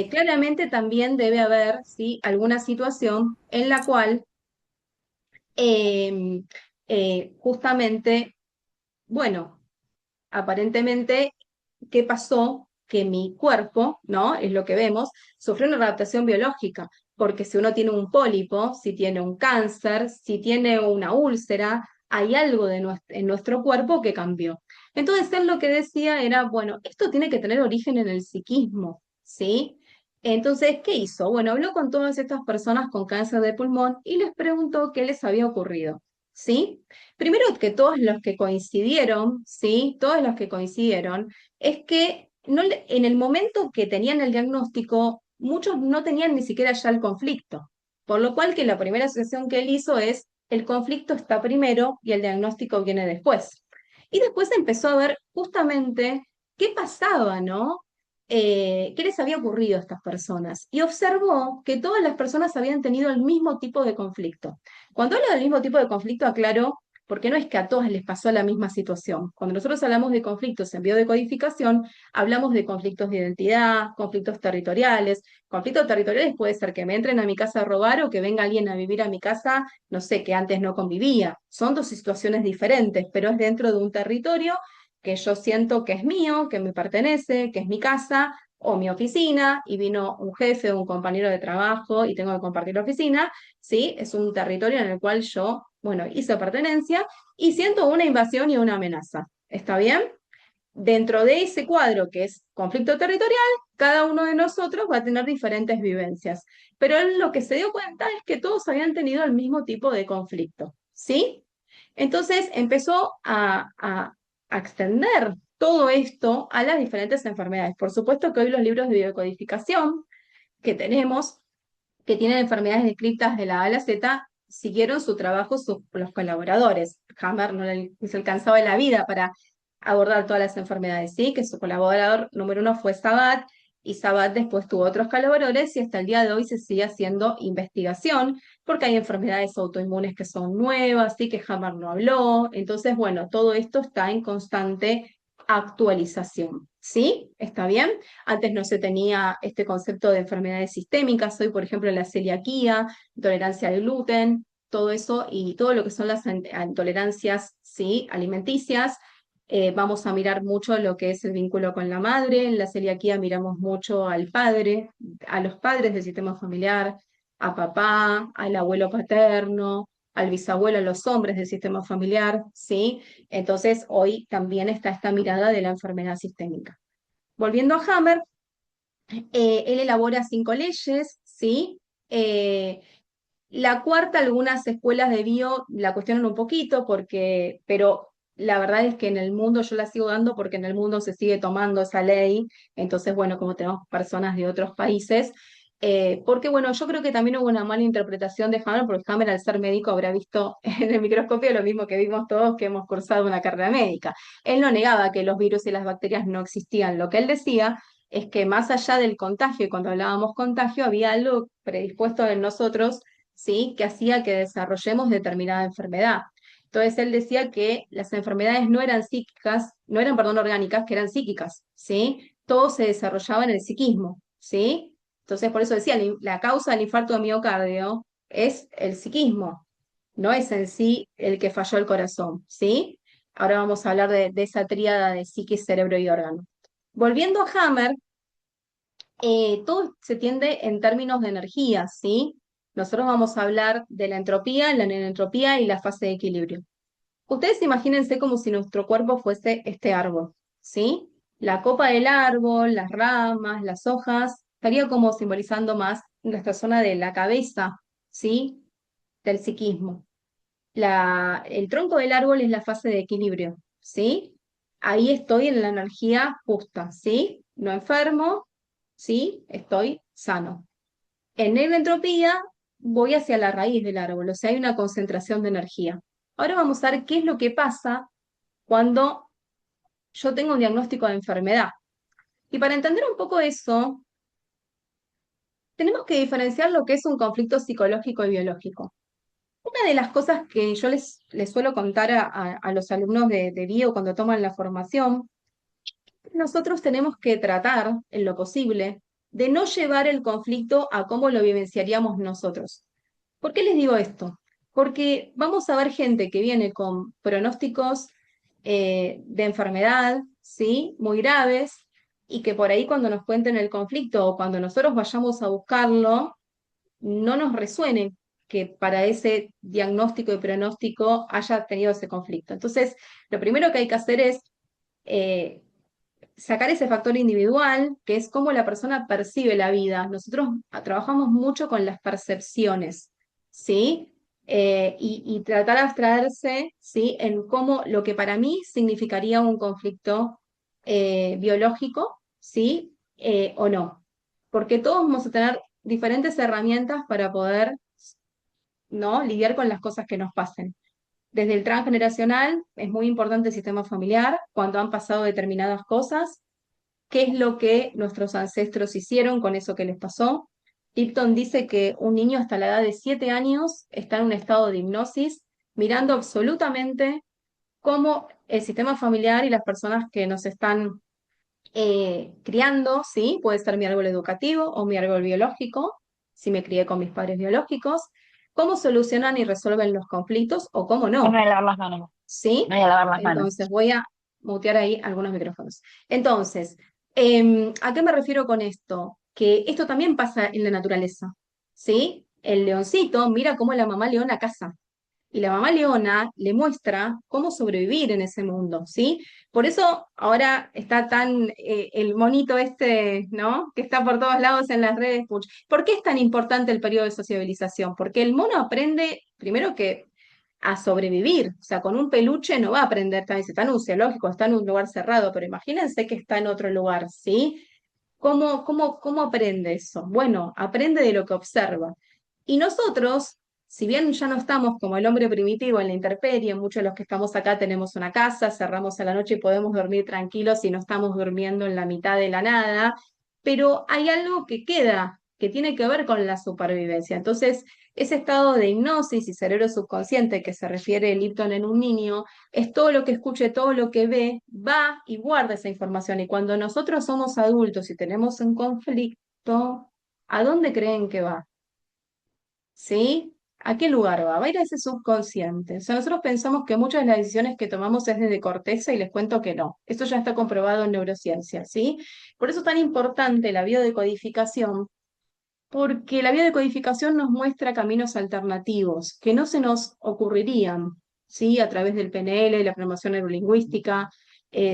Claramente también debe haber, ¿sí?, alguna situación en la cual eh, justamente, bueno, aparentemente, ¿qué pasó? Que mi cuerpo, ¿no? Es lo que vemos, sufrió una adaptación biológica, porque si uno tiene un pólipo, si tiene un cáncer, si tiene una úlcera, hay algo en nuestro cuerpo que cambió. Entonces él lo que decía era, bueno, esto tiene que tener origen en el psiquismo, ¿sí? Entonces, ¿qué hizo? Bueno, habló con todas estas personas con cáncer de pulmón y les preguntó qué les había ocurrido, ¿sí? Primero que todos los que coincidieron, ¿sí? Todos los que coincidieron, es que en el momento que tenían el diagnóstico, muchos no tenían ni siquiera ya el conflicto. Por lo cual que la primera asociación que él hizo es, el conflicto está primero y el diagnóstico viene después. Y después empezó a ver justamente qué pasaba, ¿no? ¿Qué les había ocurrido a estas personas? Y observó que todas las personas habían tenido el mismo tipo de conflicto. Cuando hablo del mismo tipo de conflicto, aclaro, porque no es que a todas les pasó la misma situación. Cuando nosotros hablamos de conflictos en biodecodificación, hablamos de conflictos de identidad, conflictos territoriales. Conflictos territoriales puede ser que me entren a mi casa a robar o que venga alguien a vivir a mi casa, no sé, que antes no convivía. Son dos situaciones diferentes, pero es dentro de un territorio que yo siento que es mío, que me pertenece, que es mi casa o mi oficina, y vino un jefe o un compañero de trabajo y tengo que compartir la oficina, ¿sí? Es un territorio en el cual yo, bueno, hice pertenencia y siento una invasión y una amenaza. ¿Está bien? dentro de ese cuadro que es conflicto territorial, cada uno de nosotros va a tener diferentes vivencias. Pero él lo que se dio cuenta es que todos habían tenido el mismo tipo de conflicto, ¿sí? Entonces empezó a extender todo esto a las diferentes enfermedades. Por supuesto que hoy los libros de biocodificación que tenemos, que tienen enfermedades descritas de la A a la Z, siguieron su trabajo los colaboradores. Hammer no se alcanzaba la vida para abordar todas las enfermedades, ¿sí? Que su colaborador número uno fue Sabat, y Sabat después tuvo otros colaboradores y hasta el día de hoy se sigue haciendo investigación porque hay enfermedades autoinmunes que son nuevas, ¿sí? Que Hammer no habló. Entonces, bueno, todo esto está en constante actualización, ¿sí? ¿Está bien? Antes no se tenía este concepto de enfermedades sistémicas, hoy por ejemplo la celiaquía, intolerancia al gluten, todo eso y todo lo que son las intolerancias, ¿sí? Alimenticias. Vamos a mirar mucho lo que es el vínculo con la madre, en la celiaquía miramos mucho al padre, a los padres del sistema familiar, a papá, al abuelo paterno, al bisabuelo, a los hombres del sistema familiar, ¿sí? Entonces hoy también está esta mirada de la enfermedad sistémica. Volviendo a Hammer, él elabora 5 leyes, ¿sí? La cuarta, algunas escuelas de bio la cuestionan un poquito, pero la verdad es que en el mundo yo la sigo dando porque en el mundo se sigue tomando esa ley. Entonces, bueno, como tenemos personas de otros países, porque bueno, yo creo que también hubo una mala interpretación de Hammer, porque Hammer al ser médico habrá visto en el microscopio lo mismo que vimos todos que hemos cursado una carrera médica. Él no negaba que los virus y las bacterias no existían. Lo que él decía es que más allá del contagio, y cuando hablábamos contagio, había algo predispuesto en nosotros, ¿sí? Que hacía que desarrollemos determinada enfermedad. Entonces él decía que las enfermedades no eran psíquicas, no eran, perdón, orgánicas, que eran psíquicas, ¿sí? Todo se desarrollaba en el psiquismo, ¿sí? Entonces por eso decía, la causa del infarto de miocardio es el psiquismo, no es en sí el que falló el corazón, ¿sí? Ahora vamos a hablar de esa tríada de psiquis, cerebro y órgano. Volviendo a Hammer, todo se tiende en términos de energía, ¿sí? Nosotros vamos a hablar de la enentropía y la fase de equilibrio. Ustedes imagínense como si nuestro cuerpo fuese este árbol, ¿sí? La copa del árbol, las ramas, las hojas, estaría como simbolizando más nuestra zona de la cabeza, ¿sí? Del psiquismo. El tronco del árbol es la fase de equilibrio, ¿sí? Ahí estoy en la energía justa, ¿sí? No enfermo, ¿sí? Estoy sano. En entropía voy hacia la raíz del árbol, o sea, hay una concentración de energía. Ahora vamos a ver qué es lo que pasa cuando yo tengo un diagnóstico de enfermedad. Y para entender un poco eso, tenemos que diferenciar lo que es un conflicto psicológico y biológico. Una de las cosas que yo les suelo contar a los alumnos de bio cuando toman la formación, nosotros tenemos que tratar, en lo posible, de no llevar el conflicto a cómo lo vivenciaríamos nosotros. ¿Por qué les digo esto? Porque vamos a ver gente que viene con pronósticos de enfermedad, ¿sí? Muy graves, y que por ahí cuando nos cuenten el conflicto o cuando nosotros vayamos a buscarlo, no nos resuene que para ese diagnóstico y pronóstico haya tenido ese conflicto. Entonces, lo primero que hay que hacer es eh, sacar ese factor individual, que es cómo la persona percibe la vida. Nosotros trabajamos mucho con las percepciones, ¿sí? Y tratar de abstraerse, ¿sí? En cómo lo que para mí significaría un conflicto biológico, ¿sí? O no. Porque todos vamos a tener diferentes herramientas para poder, ¿no? Lidiar con las cosas que nos pasen. Desde el transgeneracional es muy importante el sistema familiar, cuando han pasado determinadas cosas, qué es lo que nuestros ancestros hicieron con eso que les pasó. Tipton dice que un niño hasta la edad de 7 años está en un estado de hipnosis, mirando absolutamente cómo el sistema familiar y las personas que nos están criando, ¿sí? Puede ser mi árbol educativo o mi árbol biológico, si me crié con mis padres biológicos, cómo solucionan y resuelven los conflictos o cómo No no, me voy a lavar las manos. ¿sí? Me voy a lavar las manos. Entonces voy a mutear ahí algunos micrófonos. Entonces, ¿a qué me refiero con esto? Que esto también pasa en la naturaleza, ¿sí? El leoncito mira cómo la mamá leona caza. Y la mamá leona le muestra cómo sobrevivir en ese mundo, ¿sí? Por eso ahora está tan el monito este, ¿no? Que está por todos lados en las redes. ¿Por qué es tan importante el periodo de sociabilización? Porque el mono aprende, primero que a sobrevivir, o sea, con un peluche no va a aprender, también si está en un zoológico, está en un lugar cerrado, pero imagínense que está en otro lugar, ¿sí? ¿Cómo aprende eso? Bueno, aprende de lo que observa. Y nosotros, si bien ya no estamos como el hombre primitivo en la intemperie, muchos de los que estamos acá tenemos una casa, cerramos a la noche y podemos dormir tranquilos y no estamos durmiendo en la mitad de la nada, pero hay algo que queda, que tiene que ver con la supervivencia. Entonces, ese estado de hipnosis y cerebro subconsciente que se refiere Lipton en un niño, es todo lo que escuche, todo lo que ve, va y guarda esa información. Y cuando nosotros somos adultos y tenemos un conflicto, ¿a dónde creen que va? ¿Sí? ¿A qué lugar va? Va a ir a ese subconsciente. O sea, nosotros pensamos que muchas de las decisiones que tomamos es desde corteza y les cuento que no. Esto ya está comprobado en neurociencia, ¿sí? Por eso es tan importante la biodecodificación, porque la biodecodificación nos muestra caminos alternativos que no se nos ocurrirían, ¿sí? A través del PNL, la programación neurolingüística.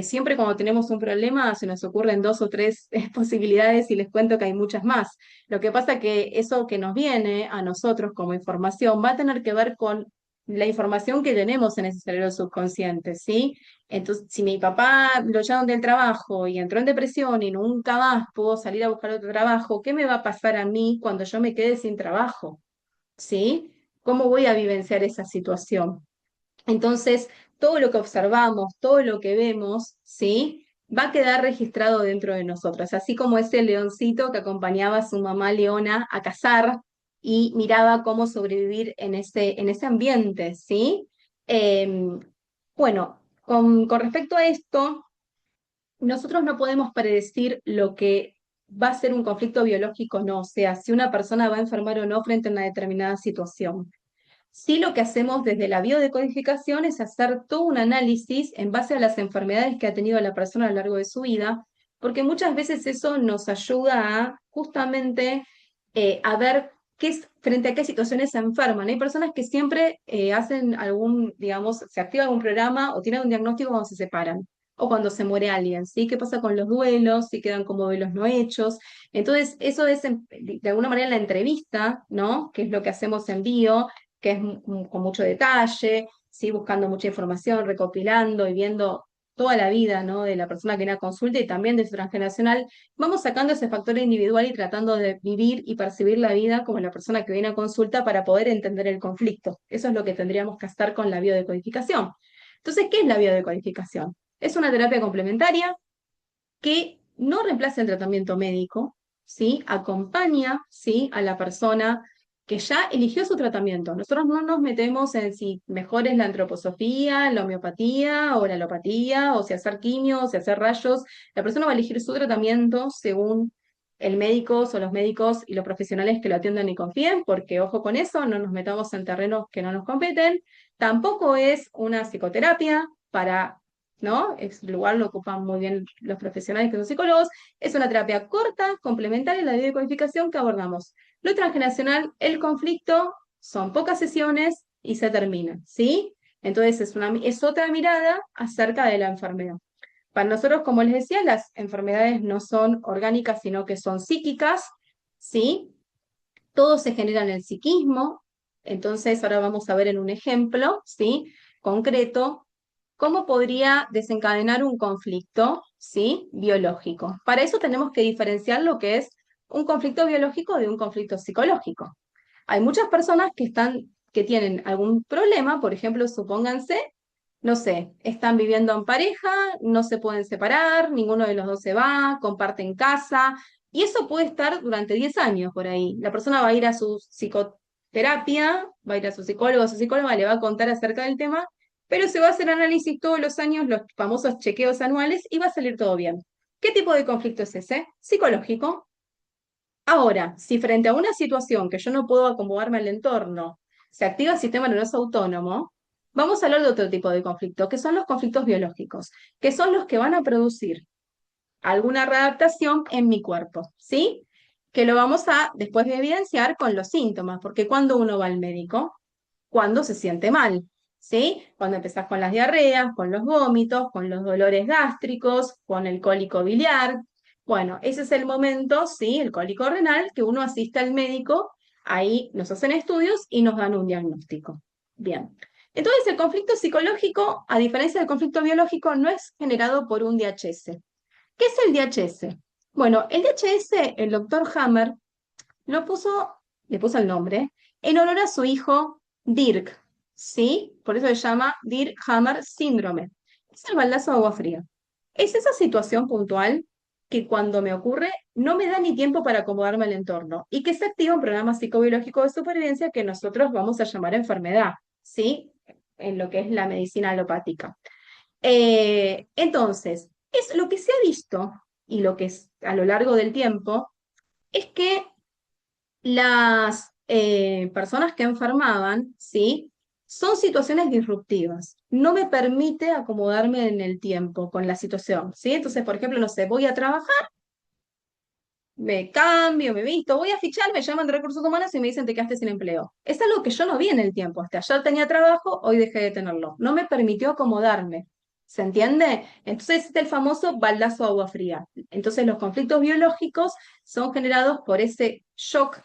Siempre cuando tenemos un problema se nos ocurren dos o tres posibilidades y les cuento que hay muchas más. Lo que pasa que eso que nos viene a nosotros como información va a tener que ver con la información que tenemos en ese cerebro subconsciente, ¿sí? Entonces, si mi papá lo echaron del trabajo y entró en depresión y nunca más pudo salir a buscar otro trabajo, ¿qué me va a pasar a mí cuando yo me quede sin trabajo? ¿Sí? ¿Cómo voy a vivenciar esa situación? Entonces, todo lo que observamos, todo lo que vemos, ¿sí? Va a quedar registrado dentro de nosotros, así como ese leoncito que acompañaba a su mamá leona a cazar y miraba cómo sobrevivir en ese ambiente, ¿sí? Bueno, con respecto a esto, nosotros no podemos predecir lo que va a ser un conflicto biológico o no, o sea, si una persona va a enfermar o no frente a una determinada situación. Sí, lo que hacemos desde la biodecodificación es hacer todo un análisis en base a las enfermedades que ha tenido la persona a lo largo de su vida, porque muchas veces eso nos ayuda a justamente a ver frente a qué situaciones se enferman. Hay personas que siempre hacen algún, digamos, se activa algún programa o tienen un diagnóstico cuando se separan o cuando se muere alguien, ¿sí? ¿Qué pasa con los duelos? Si quedan como duelos no hechos. Entonces, eso es de alguna manera en la entrevista, ¿no? Que es lo que hacemos en bio, que es con mucho detalle, ¿sí? Buscando mucha información, recopilando y viendo toda la vida, ¿no? De la persona que viene a consulta y también de su transgeneracional, vamos sacando ese factor individual y tratando de vivir y percibir la vida como la persona que viene a consulta para poder entender el conflicto. Eso es lo que tendríamos que hacer con la biodecodificación. Entonces, ¿qué es la biodecodificación? Es una terapia complementaria que no reemplaza el tratamiento médico, ¿sí? Acompaña, ¿sí? A la persona que ya eligió su tratamiento. Nosotros no nos metemos en si mejor es la antroposofía, la homeopatía o la alopatía, o si hacer quimio, o si hacer rayos. La persona va a elegir su tratamiento según el médico o los médicos y los profesionales que lo atiendan y confíen, porque ojo con eso, no nos metamos en terrenos que no nos competen. Tampoco es una psicoterapia para, ¿no? El lugar lo ocupan muy bien los profesionales que son psicólogos. Es una terapia corta, complementaria a la biodecodificación que abordamos. Lo transgeneracional, el conflicto, son pocas sesiones y se termina, ¿sí? Entonces es otra mirada acerca de la enfermedad. Para nosotros, como les decía, las enfermedades no son orgánicas, sino que son psíquicas, ¿sí? Todo se genera en el psiquismo. Entonces, ahora vamos a ver en un ejemplo, ¿sí? Concreto, cómo podría desencadenar un conflicto, ¿sí? Biológico. Para eso tenemos que diferenciar lo que es un conflicto biológico de un conflicto psicológico. Hay muchas personas que tienen algún problema, por ejemplo, supónganse, no sé, están viviendo en pareja, no se pueden separar, ninguno de los dos se va, comparten casa, y eso puede estar durante 10 años por ahí. La persona va a ir a su psicoterapia, va a ir a su psicólogo, a su psicóloga, le va a contar acerca del tema, pero se va a hacer análisis todos los años, los famosos chequeos anuales, y va a salir todo bien. ¿Qué tipo de conflicto es ese? Psicológico. Ahora, si frente a una situación que yo no puedo acomodarme al entorno, se activa el sistema nervioso autónomo, vamos a hablar de otro tipo de conflicto, que son los conflictos biológicos, que son los que van a producir alguna readaptación en mi cuerpo, ¿sí? Que lo vamos a después de evidenciar con los síntomas, porque cuando uno va al médico, cuando se siente mal, ¿sí? Cuando empezás con las diarreas, con los vómitos, con los dolores gástricos, con el cólico biliar. Bueno, ese es el momento, ¿sí? El cólico renal, que uno asiste al médico, ahí nos hacen estudios y nos dan un diagnóstico. Bien. Entonces, el conflicto psicológico, a diferencia del conflicto biológico, no es generado por un DHS. ¿Qué es el DHS? Bueno, el DHS, el doctor Hammer, lo puso, le puso el nombre, en honor a su hijo Dirk, ¿sí? Por eso se llama Dirk-Hammer síndrome. Es el baldazo de agua fría. Es esa situación puntual que cuando me ocurre no me da ni tiempo para acomodarme al entorno y que se activa un programa psicobiológico de supervivencia que nosotros vamos a llamar enfermedad, ¿sí? En lo que es la medicina alopática. Entonces, es lo que se ha visto y lo que es a lo largo del tiempo es que las personas que enfermaban, ¿sí? Son situaciones disruptivas. No me permite acomodarme en el tiempo con la situación, ¿sí? Entonces, por ejemplo, no sé, voy a trabajar, me cambio, me visto, voy a fichar, me llaman de recursos humanos y me dicen te quedaste sin empleo. Es algo que yo no vi en el tiempo. Hasta ayer tenía trabajo, hoy dejé de tenerlo. No me permitió acomodarme. ¿Se entiende? Entonces, este es el famoso baldazo de agua fría. Entonces, los conflictos biológicos son generados por ese shock.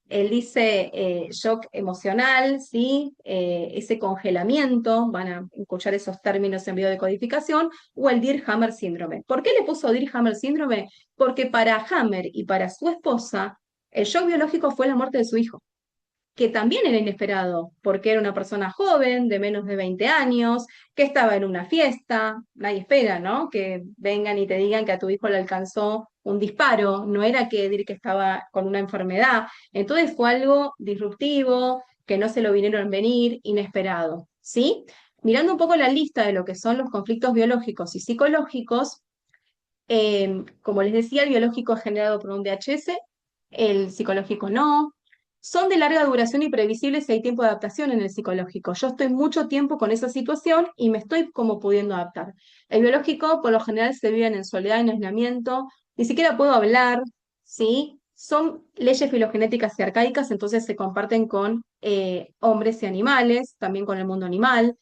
Él dice shock emocional, ¿sí? Ese congelamiento, van a escuchar esos términos en biodecodificación, o el Dirk-Hammer síndrome. ¿Por qué le puso Dirk-Hammer síndrome? Porque para Hammer y para su esposa, el shock biológico fue la muerte de su hijo, que también era inesperado, porque era una persona joven, de menos de 20 años, que estaba en una fiesta. Nadie espera, ¿no? Que vengan y te digan que a tu hijo le alcanzó un disparo, no era que decir que estaba con una enfermedad. Entonces fue algo disruptivo, que no se lo vinieron a venir, inesperado, ¿sí? Mirando un poco la lista de lo que son los conflictos biológicos y psicológicos, como les decía, el biológico es generado por un DHS, el psicológico no. Son de larga duración y previsibles si hay tiempo de adaptación en el psicológico. Yo estoy mucho tiempo con esa situación y me estoy como pudiendo adaptar. El biológico, por lo general, se vive en soledad, en aislamiento, ni siquiera puedo hablar, ¿sí? Son leyes filogenéticas y arcaicas, entonces se comparten con hombres y animales, también con el mundo animal.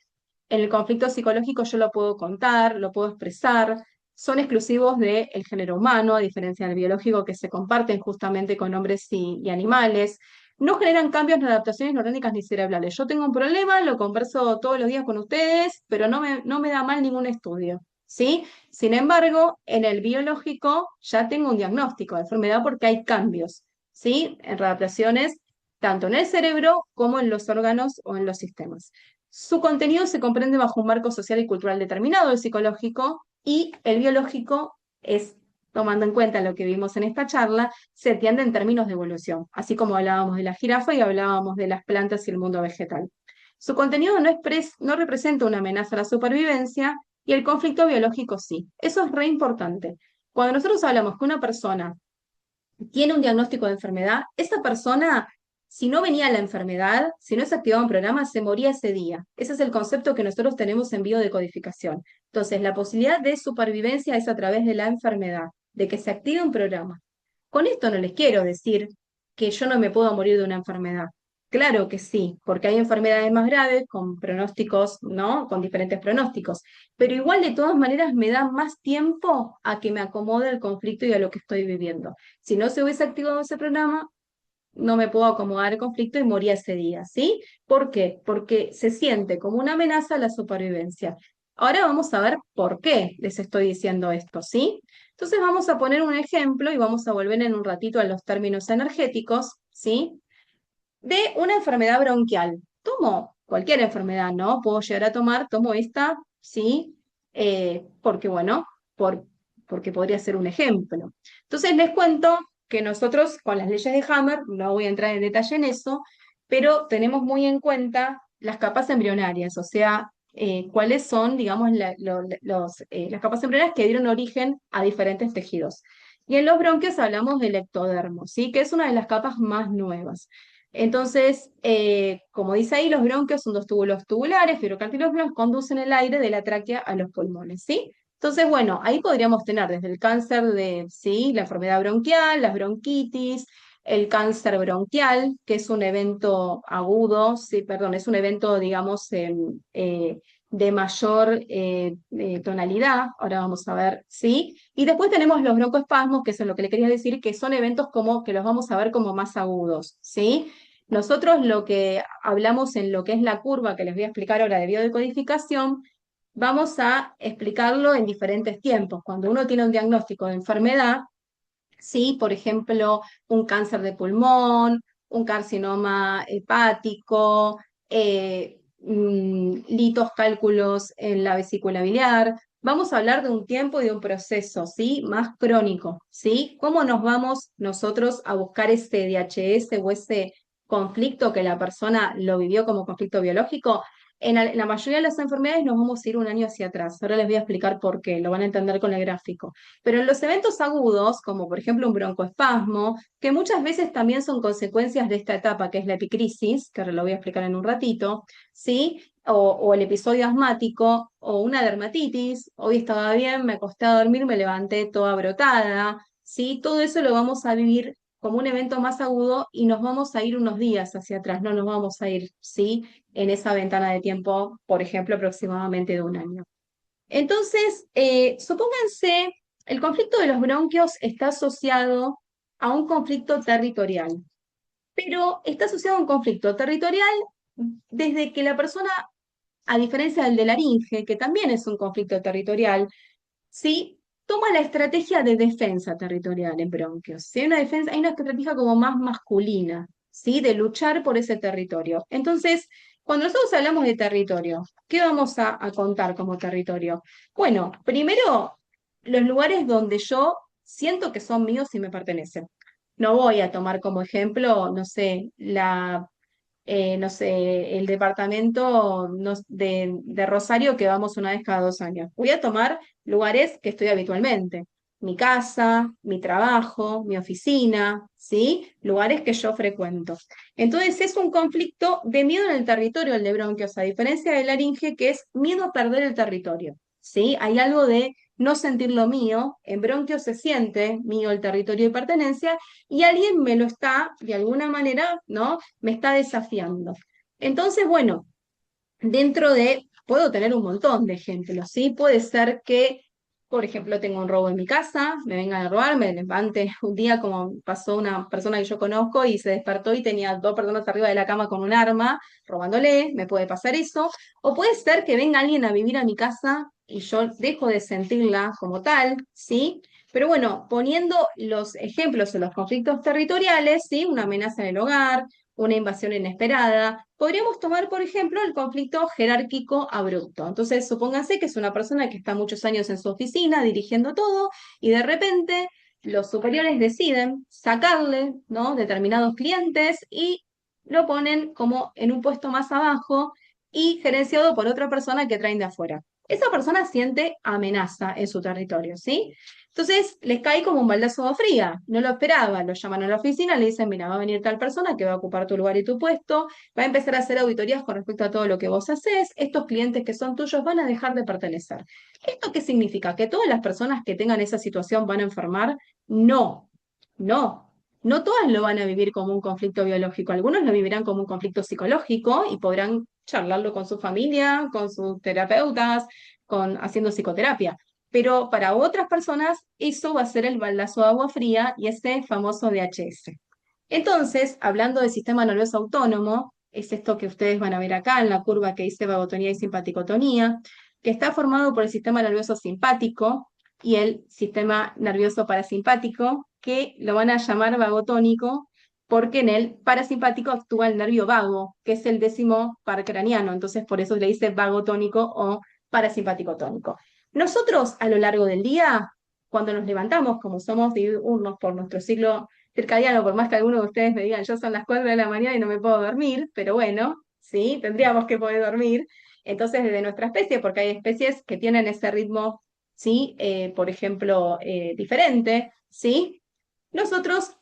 En el conflicto psicológico yo lo puedo contar, lo puedo expresar, son exclusivos del género humano, a diferencia del biológico que se comparten justamente con hombres y animales. No generan cambios ni adaptaciones neurónicas ni cerebrales. Yo tengo un problema, lo converso todos los días con ustedes, pero no me da mal ningún estudio, ¿sí? Sin embargo, en el biológico ya tengo un diagnóstico de enfermedad porque hay cambios, ¿sí? En adaptaciones tanto en el cerebro como en los órganos o en los sistemas. Su contenido se comprende bajo un marco social y cultural determinado, el psicológico, y el biológico es, tomando en cuenta lo que vimos en esta charla, se entiende en términos de evolución, así como hablábamos de la jirafa y hablábamos de las plantas y el mundo vegetal. Su contenido no representa una amenaza a la supervivencia y el conflicto biológico sí. Eso es re importante. Cuando nosotros hablamos que una persona tiene un diagnóstico de enfermedad, esa persona, si no venía la enfermedad, si no se activaba un programa, se moría ese día. Ese es el concepto que nosotros tenemos en biodecodificación. Entonces, la posibilidad de supervivencia es a través de la enfermedad, de que se active un programa. Con esto no les quiero decir que yo no me puedo morir de una enfermedad. Claro que sí, porque hay enfermedades más graves con pronósticos, ¿no? Con diferentes pronósticos. Pero igual de todas maneras me da más tiempo a que me acomode el conflicto y a lo que estoy viviendo. Si no se hubiese activado ese programa, no me puedo acomodar el conflicto y moría ese día, ¿sí? ¿Por qué? Porque se siente como una amenaza a la supervivencia. Ahora vamos a ver por qué les estoy diciendo esto, ¿sí? Entonces vamos a poner un ejemplo y vamos a volver en un ratito a los términos energéticos, ¿sí? De una enfermedad bronquial. Tomo cualquier enfermedad, ¿no? Puedo llegar a tomar, tomo esta, ¿sí? Porque, bueno, porque podría ser un ejemplo. Entonces les cuento que nosotros con las leyes de Hammer, no voy a entrar en detalle en eso, pero tenemos muy en cuenta las capas embrionarias, o sea, cuáles son, digamos, las capas embrionarias que dieron origen a diferentes tejidos. Y en los bronquios hablamos del ectodermo, ¿sí? Que es una de las capas más nuevas. Entonces, como dice ahí, los bronquios son dos túbulos tubulares, fibrocartílados, conducen el aire de la tráquea a los pulmones, ¿sí? Entonces, bueno, ahí podríamos tener desde el cáncer de, ¿sí? La enfermedad bronquial, las bronquitis, el cáncer bronquial, que es un evento agudo, sí, perdón, es un evento, digamos, de mayor tonalidad, ahora vamos a ver, ¿sí? Y después tenemos los broncoespasmos, que eso es lo que le quería decir, que son eventos como que los vamos a ver como más agudos, ¿sí? Nosotros lo que hablamos en lo que es la curva, que les voy a explicar ahora de biodecodificación, vamos a explicarlo en diferentes tiempos. Cuando uno tiene un diagnóstico de enfermedad, ¿sí? Por ejemplo, un cáncer de pulmón, un carcinoma hepático, litos, cálculos en la vesícula biliar. Vamos a hablar de un tiempo y de un proceso, ¿sí? Más crónico, ¿sí? ¿Cómo nos vamos nosotros a buscar ese DHS o ese conflicto que la persona lo vivió como conflicto biológico? En la mayoría de las enfermedades nos vamos a ir un año hacia atrás. Ahora les voy a explicar por qué, lo van a entender con el gráfico. Pero en los eventos agudos, como por ejemplo un broncoespasmo, que muchas veces también son consecuencias de esta etapa que es la epicrisis, que ahora lo voy a explicar en un ratito, ¿sí? O el episodio asmático, o una dermatitis, hoy estaba bien, me acosté a dormir, me levanté toda brotada, ¿sí? Todo eso lo vamos a vivir como un evento más agudo y nos vamos a ir unos días hacia atrás, no nos vamos a ir, ¿sí? En esa ventana de tiempo, por ejemplo, aproximadamente de un año. Entonces, supónganse, el conflicto de los bronquios está asociado a un conflicto territorial, pero está asociado a un conflicto territorial desde que la persona, a diferencia del de laringe, que también es un conflicto territorial, ¿sí? Toma la estrategia de defensa territorial en bronquios. ¿Sí? Hay una estrategia como más masculina, ¿sí? De luchar por ese territorio. Entonces, cuando nosotros hablamos de territorio, ¿qué vamos a contar como territorio? Bueno, primero, los lugares donde yo siento que son míos y me pertenecen. No voy a tomar como ejemplo, no sé, no sé, el departamento de Rosario que vamos una vez cada 2 años. Voy a tomar lugares que estoy habitualmente. Mi casa, mi trabajo, mi oficina, ¿sí? Lugares que yo frecuento. Entonces es un conflicto de miedo en el territorio el de bronquios, a diferencia del laringe, que es miedo a perder el territorio, ¿sí? Hay algo de no sentir lo mío, en bronquios se siente mío el territorio de pertenencia, y alguien me lo está, de alguna manera, ¿no? Me está desafiando. Entonces, bueno, puedo tener un montón de ejemplos, ¿sí? Puede ser que, por ejemplo, tengo un robo en mi casa, me vengan a robar, me levante un día como pasó una persona que yo conozco y se despertó y tenía 2 personas arriba de la cama con un arma robándole, me puede pasar eso, o puede ser que venga alguien a vivir a mi casa y yo dejo de sentirla como tal, ¿sí? Pero bueno, poniendo los ejemplos en los conflictos territoriales, ¿sí? Una amenaza en el hogar, una invasión inesperada. Podríamos tomar, por ejemplo, el conflicto jerárquico abrupto. Entonces, supónganse que es una persona que está muchos años en su oficina dirigiendo todo y de repente los superiores deciden sacarle, ¿no? Determinados clientes y lo ponen como en un puesto más abajo y gerenciado por otra persona que traen de afuera. Esa persona siente amenaza en su territorio, ¿sí? Entonces les cae como un baldazo de agua fría, no lo esperaba, lo llaman a la oficina, le dicen, mira, va a venir tal persona que va a ocupar tu lugar y tu puesto, va a empezar a hacer auditorías con respecto a todo lo que vos haces, estos clientes que son tuyos van a dejar de pertenecer. ¿Esto qué significa? ¿Que todas las personas que tengan esa situación van a enfermar? No, no. No todas lo van a vivir como un conflicto biológico, algunos lo vivirán como un conflicto psicológico y podrán charlarlo con su familia, con sus terapeutas, haciendo psicoterapia, pero para otras personas eso va a ser el baldazo de agua fría y ese famoso DHS. Entonces, hablando del sistema nervioso autónomo, es esto que ustedes van a ver acá en la curva que dice vagotonía y simpaticotonía, que está formado por el sistema nervioso simpático y el sistema nervioso parasimpático, que lo van a llamar vagotónico porque en el parasimpático actúa el nervio vago, que es el 10º par craneano, entonces por eso le dice vagotónico o parasimpático tónico. Nosotros a lo largo del día, cuando nos levantamos, como somos diurnos por nuestro ciclo circadiano, por más que algunos de ustedes me digan, yo son las 4 de la mañana y no me puedo dormir, pero bueno, sí, tendríamos que poder dormir. Entonces, desde nuestra especie, porque hay especies que tienen ese ritmo, sí, por ejemplo, diferente, sí, nosotros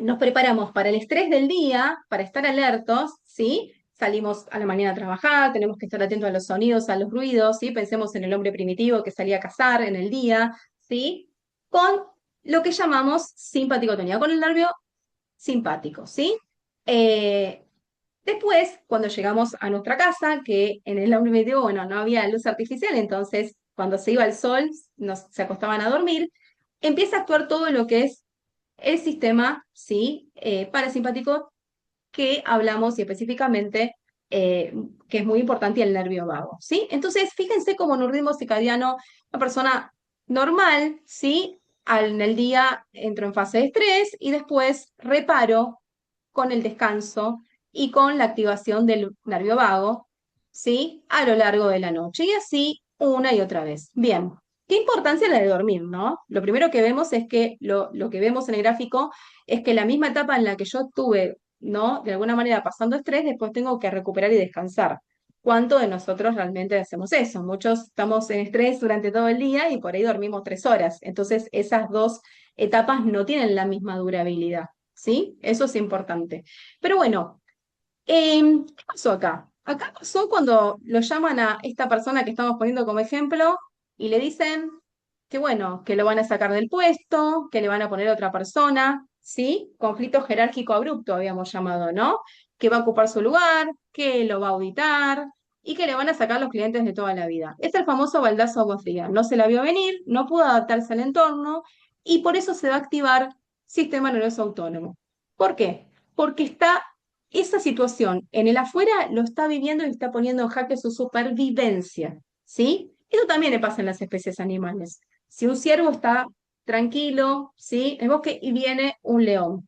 nos preparamos para el estrés del día, para estar alertos, ¿sí? Salimos a la mañana a trabajar, tenemos que estar atentos a los sonidos, a los ruidos, ¿sí? Pensemos en el hombre primitivo que salía a cazar en el día, ¿sí? Con lo que llamamos simpaticotonía, con el nervio simpático, ¿sí? Eh, Después, cuando llegamos a nuestra casa, que en el medio, bueno, no había luz artificial, entonces cuando se iba el sol, se acostaban a dormir, empieza a actuar todo lo que es el sistema, ¿sí? Parasimpático que hablamos y específicamente eh, que es muy importante el nervio vago, ¿sí? Entonces, fíjense cómo en un ritmo circadiano, una persona normal, ¿sí? En el día entro en fase de estrés y después reparo con el descanso y con la activación del nervio vago, ¿sí? A lo largo de la noche y así una y otra vez. Bien, ¿qué importancia la de dormir, no? Lo primero que vemos es que lo que vemos en el gráfico es que la misma etapa en la que yo estuve, ¿no? De alguna manera pasando estrés, después tengo que recuperar y descansar. ¿Cuánto de nosotros realmente hacemos eso? Muchos estamos en estrés durante todo el día y por ahí dormimos 3 horas. Entonces, esas dos etapas no tienen la misma durabilidad, ¿sí? Eso es importante. Pero bueno, ¿qué pasó acá? Acá pasó cuando lo llaman a esta persona que estamos poniendo como ejemplo y le dicen que bueno, que lo van a sacar del puesto, que le van a poner a otra persona, ¿sí? Conflicto jerárquico abrupto habíamos llamado, ¿no? Que va a ocupar su lugar, que lo va a auditar y que le van a sacar los clientes de toda la vida. Es el famoso baldazo de agua fría. No se la vio venir, no pudo adaptarse al entorno y por eso se va a activar sistema nervioso autónomo. ¿Por qué? Porque está esa situación en el afuera lo está viviendo y está poniendo en jaque su supervivencia, ¿sí? Eso también le pasa en las especies animales. Si un ciervo está tranquilo, ¿sí? En el bosque y viene un león,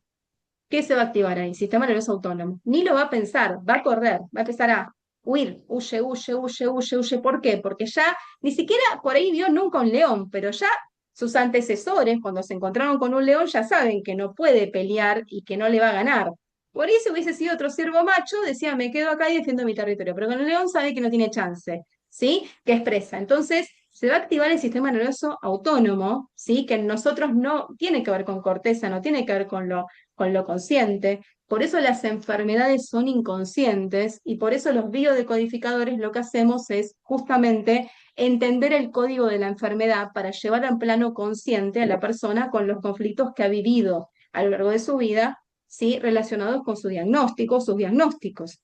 ¿qué se va a activar ahí? Sistema nervioso autónomo. Ni lo va a pensar, va a correr, va a empezar a huir, huye, huye, huye, huye, huye. ¿Por qué? Porque ya ni siquiera por ahí vio nunca un león, pero ya sus antecesores, cuando se encontraron con un león, ya saben que no puede pelear y que no le va a ganar. Por ahí si hubiese sido otro ciervo macho, decía, me quedo acá y defiendo mi territorio, pero con el león sabe que no tiene chance, ¿sí? Que expresa. Entonces, se va a activar el sistema nervioso autónomo, ¿sí? Que en nosotros no tiene que ver con corteza, no tiene que ver con lo consciente. Por eso las enfermedades son inconscientes y por eso los biodecodificadores lo que hacemos es justamente entender el código de la enfermedad para llevar al plano consciente a la persona con los conflictos que ha vivido a lo largo de su vida, ¿sí? Relacionados con su diagnóstico, sus diagnósticos.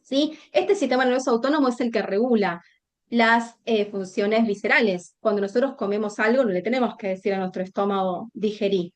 ¿Sí? Este sistema nervioso autónomo es el que regula las funciones viscerales. Cuando nosotros comemos algo, no le tenemos que decir a nuestro estómago digerí,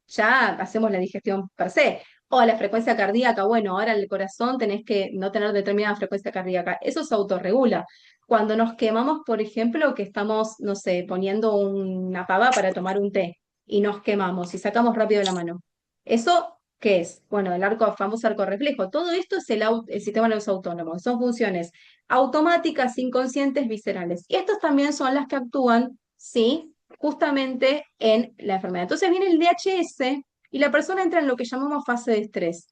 ya hacemos la digestión per se. O la frecuencia cardíaca, bueno, ahora el corazón tenés que no tener determinada frecuencia cardíaca. Eso se autorregula. Cuando nos quemamos, por ejemplo, que estamos, no sé, poniendo una pava para tomar un té y nos quemamos y sacamos rápido la mano. ¿Eso qué es? Bueno, el famoso arco reflejo. Todo esto es el sistema nervioso autónomo. Son funciones automáticas, inconscientes, viscerales. Y estas también son las que actúan, ¿sí? Justamente en la enfermedad. Entonces viene el DHS y la persona entra en lo que llamamos fase de estrés,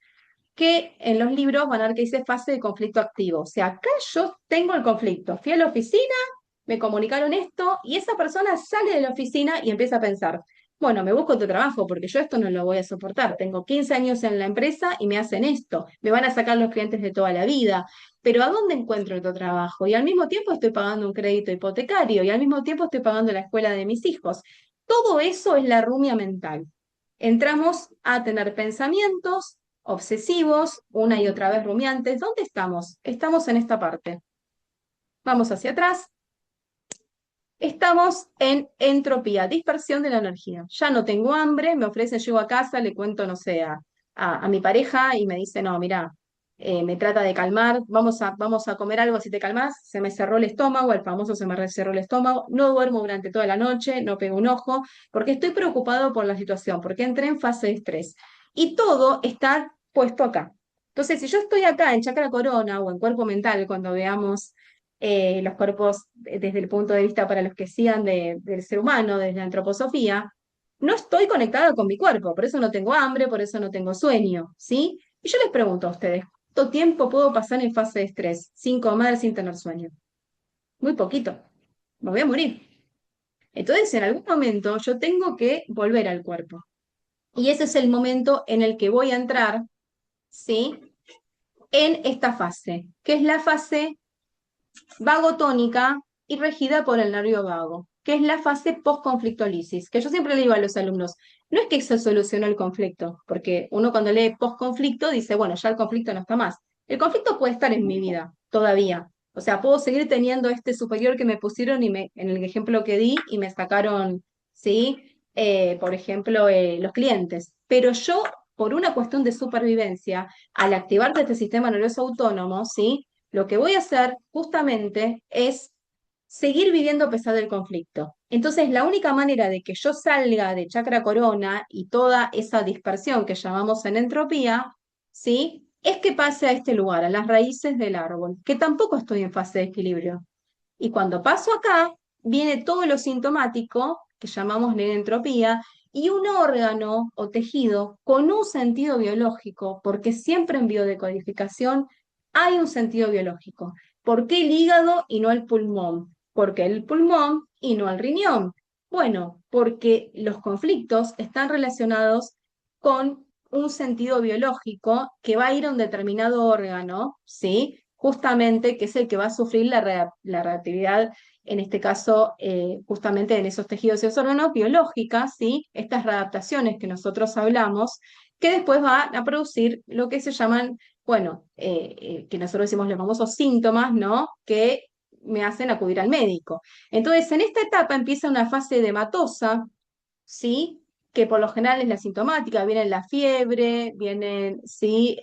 que en los libros van a ver que dice fase de conflicto activo. O sea, acá yo tengo el conflicto. Fui a la oficina, me comunicaron esto y esa persona sale de la oficina y empieza a pensar, bueno, me busco otro trabajo porque yo esto no lo voy a soportar. Tengo 15 años en la empresa y me hacen esto. Me van a sacar los clientes de toda la vida. Pero ¿a dónde encuentro otro trabajo? Y al mismo tiempo estoy pagando un crédito hipotecario y al mismo tiempo estoy pagando la escuela de mis hijos. Todo eso es la rumia mental. Entramos a tener pensamientos obsesivos, una y otra vez rumiantes. ¿Dónde estamos? Estamos en esta parte. Vamos hacia atrás. Estamos en entropía, dispersión de la energía. Ya no tengo hambre, me ofrecen, llego a casa, le cuento, no sé, a mi pareja y me dice, no, mira, me trata de calmar, vamos a comer algo si te calmas, se me cerró el estómago, el famoso se me cerró el estómago, no duermo durante toda la noche, no pego un ojo, porque estoy preocupado por la situación, porque entré en fase de estrés. Y todo está puesto acá. Entonces, si yo estoy acá en chakra corona o en cuerpo mental, cuando veamos los cuerpos desde el punto de vista para los que sigan del ser humano, desde la antroposofía, no estoy conectada con mi cuerpo, por eso no tengo hambre, por eso no tengo sueño, ¿sí? Y yo les pregunto a ustedes, ¿cuánto tiempo puedo pasar en fase de estrés sin comer, sin tener sueño? Muy poquito, me voy a morir. Entonces, en algún momento yo tengo que volver al cuerpo. Y ese es el momento en el que voy a entrar, ¿sí? En esta fase, que es la fase vagotónica y regida por el nervio vago. que es la fase post-conflictolisis, que yo siempre le digo a los alumnos, no es que se solucionó el conflicto, porque uno cuando lee post-conflicto dice, bueno, ya el conflicto no está más. El conflicto puede estar en mi vida todavía. O sea, puedo seguir teniendo este superior que me pusieron en el ejemplo que di y me sacaron, ¿sí? Por ejemplo, los clientes. Pero yo, por una cuestión de supervivencia, al activarte este sistema nervioso autónomo, ¿sí? Lo que voy a hacer justamente es seguir viviendo a pesar del conflicto. Entonces, la única manera de que yo salga de chakra corona y toda esa dispersión que llamamos en entropía, ¿sí? Es que pase a este lugar, a las raíces del árbol, que tampoco estoy en fase de equilibrio. Y cuando paso acá, viene todo lo sintomático, que llamamos entropía, y un órgano o tejido con un sentido biológico, porque siempre en biodecodificación hay un sentido biológico. ¿Por qué el hígado y no el pulmón? ¿Por qué el pulmón y no el riñón? Bueno, porque los conflictos están relacionados con un sentido biológico que va a ir a un determinado órgano, ¿sí? Justamente que es el que va a sufrir la reactividad, en este caso, justamente en esos tejidos y esos órganos biológicas, ¿sí? Estas readaptaciones que nosotros hablamos, que después van a producir lo que se llaman, bueno, que nosotros decimos los famosos síntomas, ¿no? Que me hacen acudir al médico. Entonces, en esta etapa empieza una fase edematosa, ¿sí? Que por lo general es la sintomática, vienen la fiebre, vienen, ¿sí?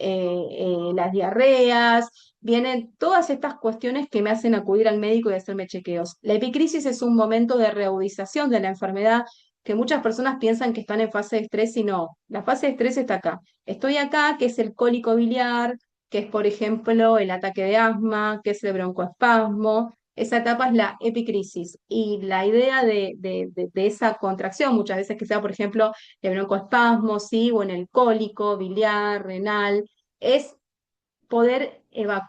Las diarreas, vienen todas estas cuestiones que me hacen acudir al médico y hacerme chequeos. La epicrisis es un momento de reagudización de la enfermedad que muchas personas piensan que están en fase de estrés y no. La fase de estrés está acá. Estoy acá, que es el cólico biliar, que es, por ejemplo, el ataque de asma, que es el broncoespasmo. Esa etapa es la epicrisis y la idea de esa contracción, muchas veces que sea, por ejemplo, el broncoespasmo, ¿sí? O en el cólico, biliar, renal, es poder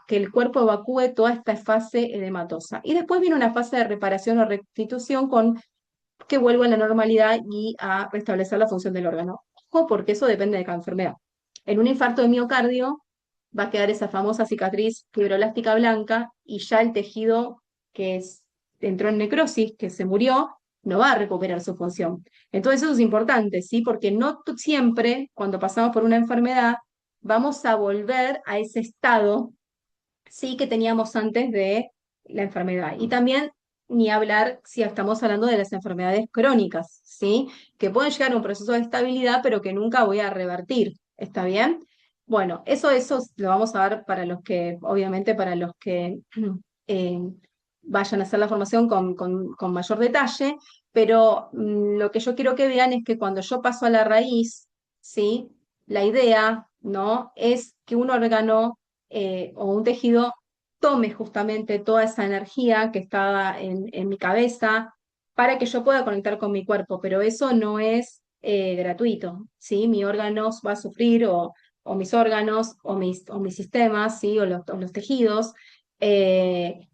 que el cuerpo evacúe toda esta fase edematosa. Y después viene una fase de reparación o restitución con que vuelva a la normalidad y a restablecer la función del órgano. Ojo, porque eso depende de cada enfermedad. En un infarto de miocardio va a quedar esa famosa cicatriz fibroelástica blanca y ya el tejido que entró en necrosis, que se murió, no va a recuperar su función. Entonces eso es importante, ¿sí? Porque no siempre, cuando pasamos por una enfermedad, vamos a volver a ese estado, ¿sí? Que teníamos antes de la enfermedad. Y también ni hablar si estamos hablando de las enfermedades crónicas, ¿sí? Que pueden llegar a un proceso de estabilidad, pero que nunca voy a revertir. ¿Está bien? Bueno, eso lo vamos a ver para los que, obviamente, para los que eh, vayan a hacer la formación con mayor detalle, pero lo que yo quiero que vean es que cuando yo paso a la raíz, ¿sí? La idea, ¿no? Es que un órgano o un tejido tome justamente toda esa energía que estaba en mi cabeza para que yo pueda conectar con mi cuerpo, pero eso no es gratuito, ¿sí? Mi órgano va a sufrir o mis órganos o mis sistemas, ¿sí? O los tejidos eh,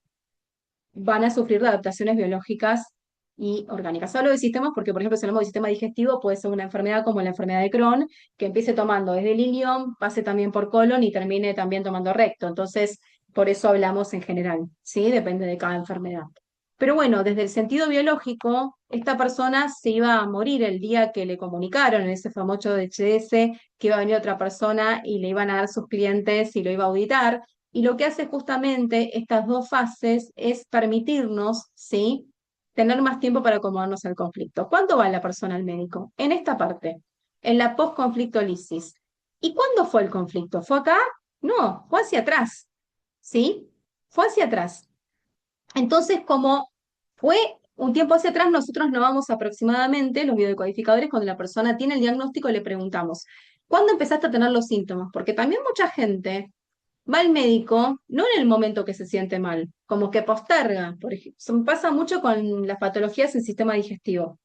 van a sufrir de adaptaciones biológicas y orgánicas. Hablo de sistemas porque, por ejemplo, si hablamos de sistema digestivo, puede ser una enfermedad como la enfermedad de Crohn, que empiece tomando desde el ilion, pase también por colon y termine también tomando recto. Entonces, por eso hablamos en general, ¿sí? Depende de cada enfermedad. Pero bueno, desde el sentido biológico, esta persona se iba a morir el día que le comunicaron en ese famoso DHS que iba a venir otra persona y le iban a dar sus clientes y lo iba a auditar. Y lo que hace justamente estas dos fases es permitirnos, ¿sí? Tener más tiempo para acomodarnos al conflicto. ¿Cuándo va la persona al médico? En esta parte, en la post-conflictolisis. ¿Y cuándo fue el conflicto? ¿Fue acá? No, fue hacia atrás, ¿sí? Fue hacia atrás. Entonces, como fue un tiempo hacia atrás, nosotros nos vamos aproximadamente, los biodecodificadores, cuando la persona tiene el diagnóstico, le preguntamos, ¿cuándo empezaste a tener los síntomas? Porque también mucha gente va al médico, no en el momento que se siente mal, como que posterga. Por ejemplo, pasa mucho con las patologías en sistema digestivo.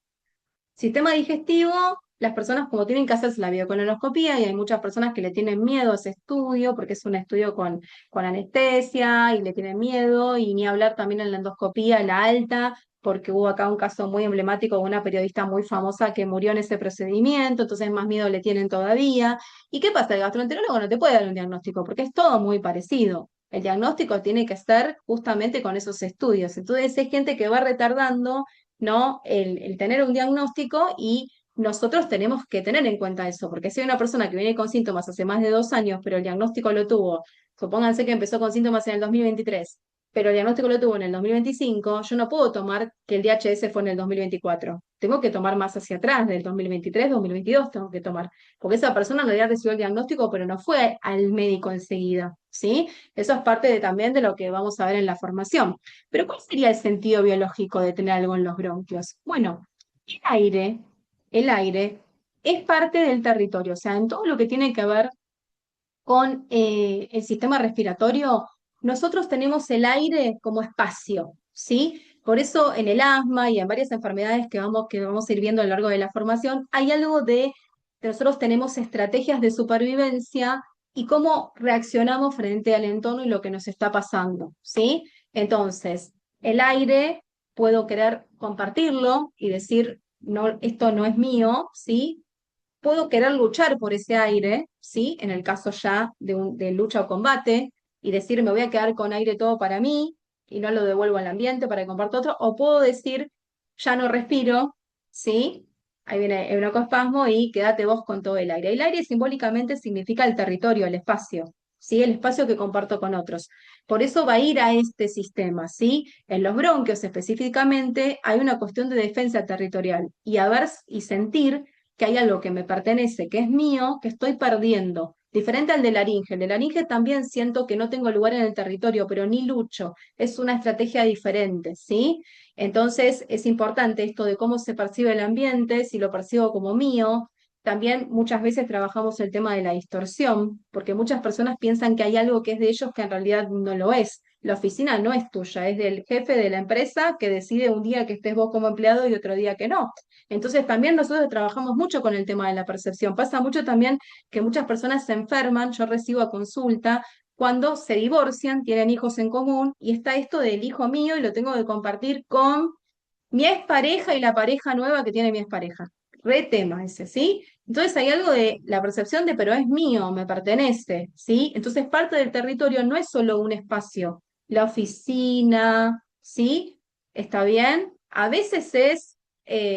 Sistema digestivo, las personas como tienen que hacerse la biocolonoscopía y hay muchas personas que le tienen miedo a ese estudio porque es un estudio con anestesia y le tienen miedo y ni hablar también en la endoscopía, la alta, porque hubo acá un caso muy emblemático de una periodista muy famosa que murió en ese procedimiento, entonces más miedo le tienen todavía. ¿Y qué pasa? El gastroenterólogo no te puede dar un diagnóstico porque es todo muy parecido. El diagnóstico tiene que ser justamente con esos estudios. Entonces hay gente que va retardando ¿no? El tener un diagnóstico y nosotros tenemos que tener en cuenta eso, porque si hay una persona que viene con síntomas hace más de 2 años, pero el diagnóstico lo tuvo, supónganse que empezó con síntomas en el 2023, pero el diagnóstico lo tuvo en el 2025, yo no puedo tomar que el DHS fue en el 2024. Tengo que tomar más hacia atrás, del 2023, 2022 tengo que tomar, porque esa persona en realidad recibió el diagnóstico, pero no fue al médico enseguida, ¿sí? Eso es parte también de lo que vamos a ver en la formación. Pero ¿cuál sería el sentido biológico de tener algo en los bronquios? Bueno, el aire, el aire es parte del territorio, o sea, en todo lo que tiene que ver con el sistema respiratorio, nosotros tenemos el aire como espacio, ¿sí? Por eso en el asma y en varias enfermedades que vamos a ir viendo a lo largo de la formación, hay algo de que nosotros tenemos estrategias de supervivencia y cómo reaccionamos frente al entorno y lo que nos está pasando, ¿sí? Entonces, el aire puedo querer compartirlo y decir, no, esto no es mío, ¿sí? Puedo querer luchar por ese aire, ¿sí? En el caso ya de lucha o combate, y decir, me voy a quedar con aire todo para mí y no lo devuelvo al ambiente para que comparta otro, o puedo decir, ya no respiro, ¿sí? Ahí viene el broncoespasmo y quédate vos con todo el aire. El aire simbólicamente significa el territorio, el espacio, ¿sí? El espacio que comparto con otros. Por eso va a ir a este sistema, ¿sí? En los bronquios específicamente hay una cuestión de defensa territorial y a ver y sentir que hay algo que me pertenece, que es mío, que estoy perdiendo. Diferente al de laringe. El de laringe también siento que no tengo lugar en el territorio, pero ni lucho. Es una estrategia diferente, ¿sí? Entonces es importante esto de cómo se percibe el ambiente, si lo percibo como mío. También muchas veces trabajamos el tema de la distorsión, porque muchas personas piensan que hay algo que es de ellos que en realidad no lo es. La oficina no es tuya, es del jefe de la empresa que decide un día que estés vos como empleado y otro día que no. Entonces también nosotros trabajamos mucho con el tema de la percepción. Pasa mucho también que muchas personas se enferman, yo recibo a consulta, cuando se divorcian, tienen hijos en común y está esto del hijo mío y lo tengo que compartir con mi expareja y la pareja nueva que tiene mi expareja. Re tema ese, ¿sí? Entonces hay algo de la percepción de, pero es mío, me pertenece, ¿sí? Entonces parte del territorio no es solo un espacio, la oficina, ¿sí? ¿Está bien? A veces es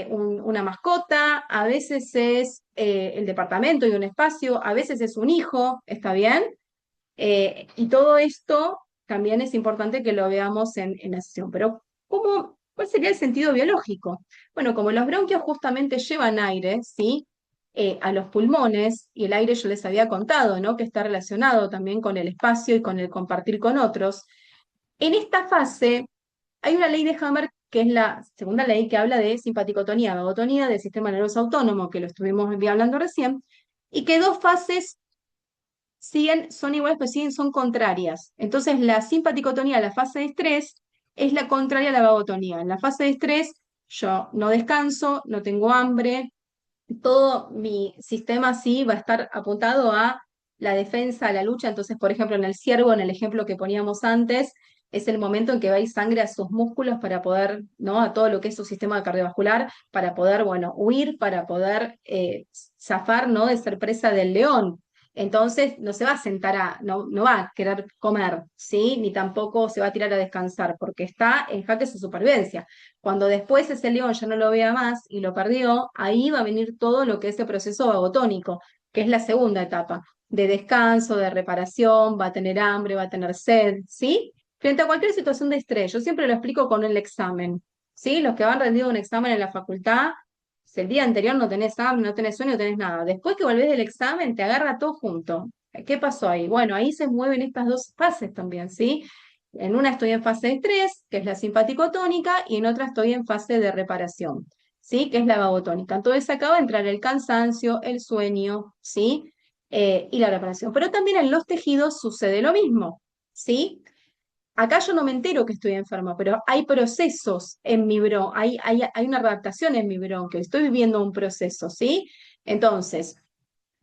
una mascota, a veces es el departamento y un espacio, a veces es un hijo, ¿está bien? Y todo esto también es importante que lo veamos en la sesión. Pero, ¿cuál sería el sentido biológico? Bueno, como los bronquios justamente llevan aire, ¿sí? A los pulmones, y el aire yo les había contado, ¿no? Que está relacionado también con el espacio y con el compartir con otros. En esta fase hay una ley de Hammer que es la segunda ley que habla de simpaticotonía, vagotonía del sistema nervioso autónomo, que lo estuvimos hablando recién, y que dos fases son iguales, pero siguen, son contrarias. Entonces, la simpaticotonía, la fase de estrés, es la contraria a la vagotonía. En la fase de estrés, yo no descanso, no tengo hambre, todo mi sistema sí va a estar apuntado a la defensa, a la lucha. Entonces, por ejemplo, en el ciervo, en el ejemplo que poníamos antes, es el momento en que va a ir sangre a sus músculos para poder, ¿no? A todo lo que es su sistema cardiovascular, para poder, bueno, huir, para poder zafar, ¿no? De ser presa del león. Entonces, no se va a sentar no va a querer comer, ¿sí? Ni tampoco se va a tirar a descansar, porque está en jaque su supervivencia. Cuando después ese león ya no lo vea más y lo perdió, ahí va a venir todo lo que es el proceso vagotónico, que es la segunda etapa, de descanso, de reparación, va a tener hambre, va a tener sed, ¿sí? Frente a cualquier situación de estrés, yo siempre lo explico con el examen, ¿sí? Los que van rendido un examen en la facultad, si el día anterior no tenés hambre, no tenés sueño, no tenés nada. Después que volvés del examen, te agarra todo junto. ¿Qué pasó ahí? Bueno, ahí se mueven estas dos fases también, ¿sí? En una estoy en fase de estrés, que es la simpaticotónica, y en otra estoy en fase de reparación, ¿sí? Que es la vagotónica. Entonces acá va a entrar el cansancio, el sueño, ¿sí? Y la reparación. Pero también en los tejidos sucede lo mismo, ¿sí? Acá yo no me entero que estoy enferma, pero hay procesos en mi bronquio, hay una adaptación en mi bronquio, estoy viviendo un proceso, ¿sí? Entonces,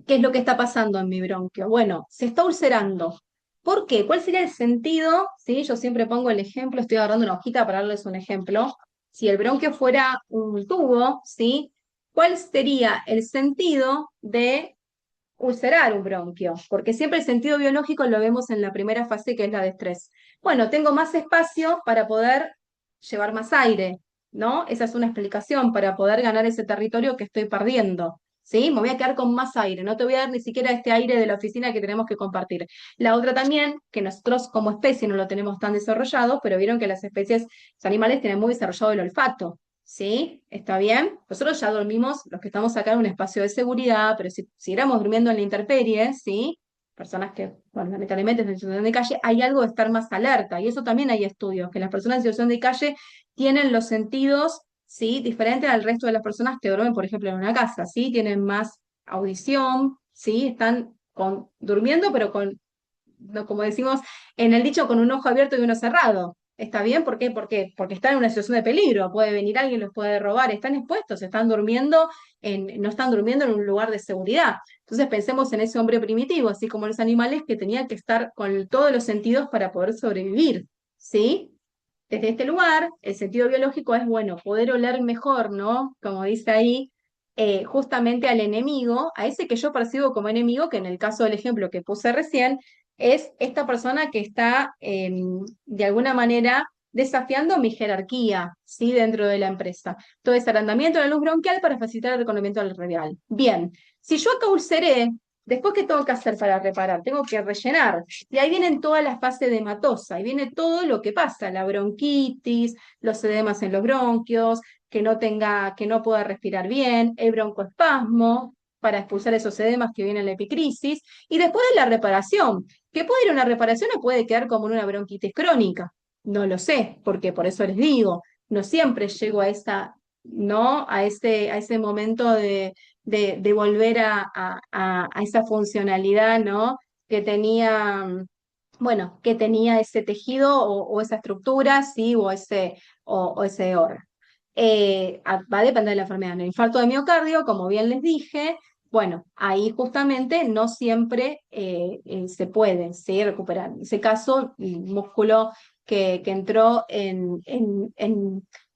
¿qué es lo que está pasando en mi bronquio? Bueno, se está ulcerando. ¿Por qué? ¿Cuál sería el sentido? ¿Sí? Yo siempre pongo el ejemplo, estoy agarrando una hojita para darles un ejemplo. Si el bronquio fuera un tubo, ¿sí? ¿Cuál sería el sentido de ulcerar un bronquio? Porque siempre el sentido biológico lo vemos en la primera fase, que es la de estrés. Bueno, tengo más espacio para poder llevar más aire. ¿no? Esa es una explicación para poder ganar ese territorio que estoy perdiendo. ¿Sí? Me voy a quedar con más aire, no te voy a dar ni siquiera este aire de la oficina que tenemos que compartir. La otra también, que nosotros como especie no lo tenemos tan desarrollado, pero vieron que las especies, los animales tienen muy desarrollado el olfato. ¿Sí? ¿Está bien? Nosotros ya dormimos, los que estamos acá en un espacio de seguridad, pero si siguiéramos durmiendo en la intemperie, ¿sí? Personas que, bueno, lamentablemente están en situación de calle, hay algo de estar más alerta, y eso también hay estudios, que las personas en situación de calle tienen los sentidos, ¿sí? Diferentes al resto de las personas que duermen, por ejemplo, en una casa, ¿sí? Tienen más audición, ¿sí? Están durmiendo, pero con, no, como decimos en el dicho, con un ojo abierto y uno cerrado. ¿Está bien? ¿Por qué? Porque están en una situación de peligro, puede venir alguien, los puede robar, están expuestos, están durmiendo no están durmiendo en un lugar de seguridad. Entonces pensemos en ese hombre primitivo, así como los animales que tenían que estar con todos los sentidos para poder sobrevivir, ¿sí? Desde este lugar, el sentido biológico es, bueno, poder oler mejor, ¿no? Como dice ahí, justamente al enemigo, a ese que yo percibo como enemigo, que en el caso del ejemplo que puse recién, es esta persona que está, de alguna manera, desafiando mi jerarquía, ¿sí? Dentro de la empresa. Entonces, agrandamiento de la luz bronquial para facilitar el reconocimiento del radial. Bien, si yo acá ulceré, después, ¿qué tengo que hacer para reparar? Tengo que rellenar. Y ahí vienen todas las fases de hematosa, ahí viene todo lo que pasa, la bronquitis, los edemas en los bronquios, que no pueda respirar bien, el broncoespasmo para expulsar esos edemas que vienen en la epicrisis, y después de la reparación, que puede ir a una reparación o puede quedar como en una bronquitis crónica. No lo sé, porque por eso les digo, no siempre llego a esa, ¿no? A ese momento de volver a esa funcionalidad, ¿no? Que tenía, bueno, que tenía ese tejido o esa estructura, ¿sí? O ese órgano. Va a depender de la enfermedad. En el infarto de miocardio, como bien les dije, bueno, ahí justamente no siempre se puede, ¿sí? Recuperar. En ese caso, el músculo que entró en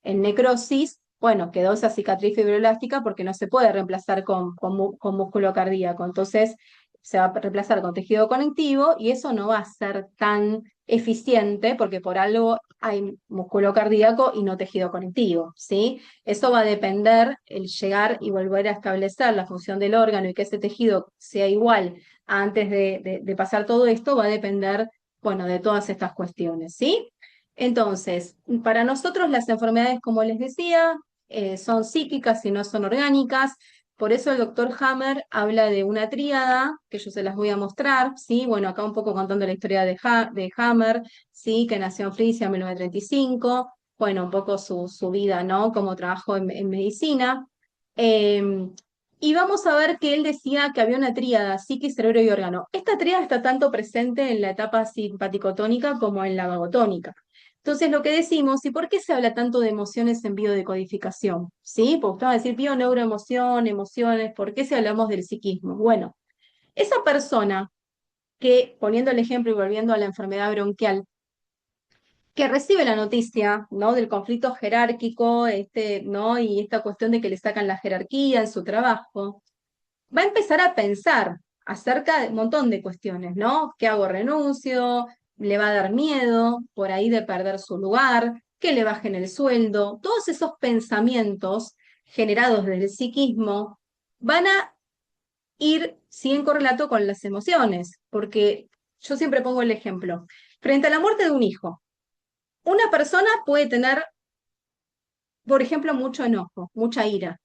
necrosis, bueno, quedó esa cicatriz fibroelástica porque no se puede reemplazar con músculo cardíaco. Entonces, se va a reemplazar con tejido conectivo y eso no va a ser tan eficiente porque por algo hay músculo cardíaco y no tejido conectivo, ¿sí? Eso va a depender el llegar y volver a establecer la función del órgano y que ese tejido sea igual antes de pasar todo esto, va a depender, bueno, de todas estas cuestiones, ¿sí? Entonces, para nosotros las enfermedades, como les decía, son psíquicas y no son orgánicas. Por eso el doctor Hammer habla de una tríada, que yo se las voy a mostrar, ¿sí? Bueno, acá un poco contando la historia de Hammer, ¿sí? Que nació en Frisia en 1935, bueno, un poco su vida, ¿no? Cómo trabajó en medicina. Eh, y vamos a ver que él decía que había una tríada, psique, cerebro y órgano. Esta tríada está tanto presente en la etapa simpaticotónica como en la vagotónica. Entonces, lo que decimos, ¿y por qué se habla tanto de emociones en biodecodificación? ¿Sí? Porque usted va a decir bio-neuroemoción, emociones, ¿por qué si hablamos del psiquismo? Bueno, esa persona que, poniendo el ejemplo y volviendo a la enfermedad bronquial, que recibe la noticia, ¿no? Del conflicto jerárquico, ¿no? Y esta cuestión de que le sacan la jerarquía en su trabajo, va a empezar a pensar acerca de un montón de cuestiones, ¿no? ¿Qué hago? ¿Renuncio? ¿Le va a dar miedo por ahí de perder su lugar? ¿Que le bajen el sueldo? Todos esos pensamientos generados desde el psiquismo van a ir, sí, en correlato con las emociones, porque yo siempre pongo el ejemplo. Frente a la muerte de un hijo, una persona puede tener, por ejemplo, mucho enojo, mucha ira,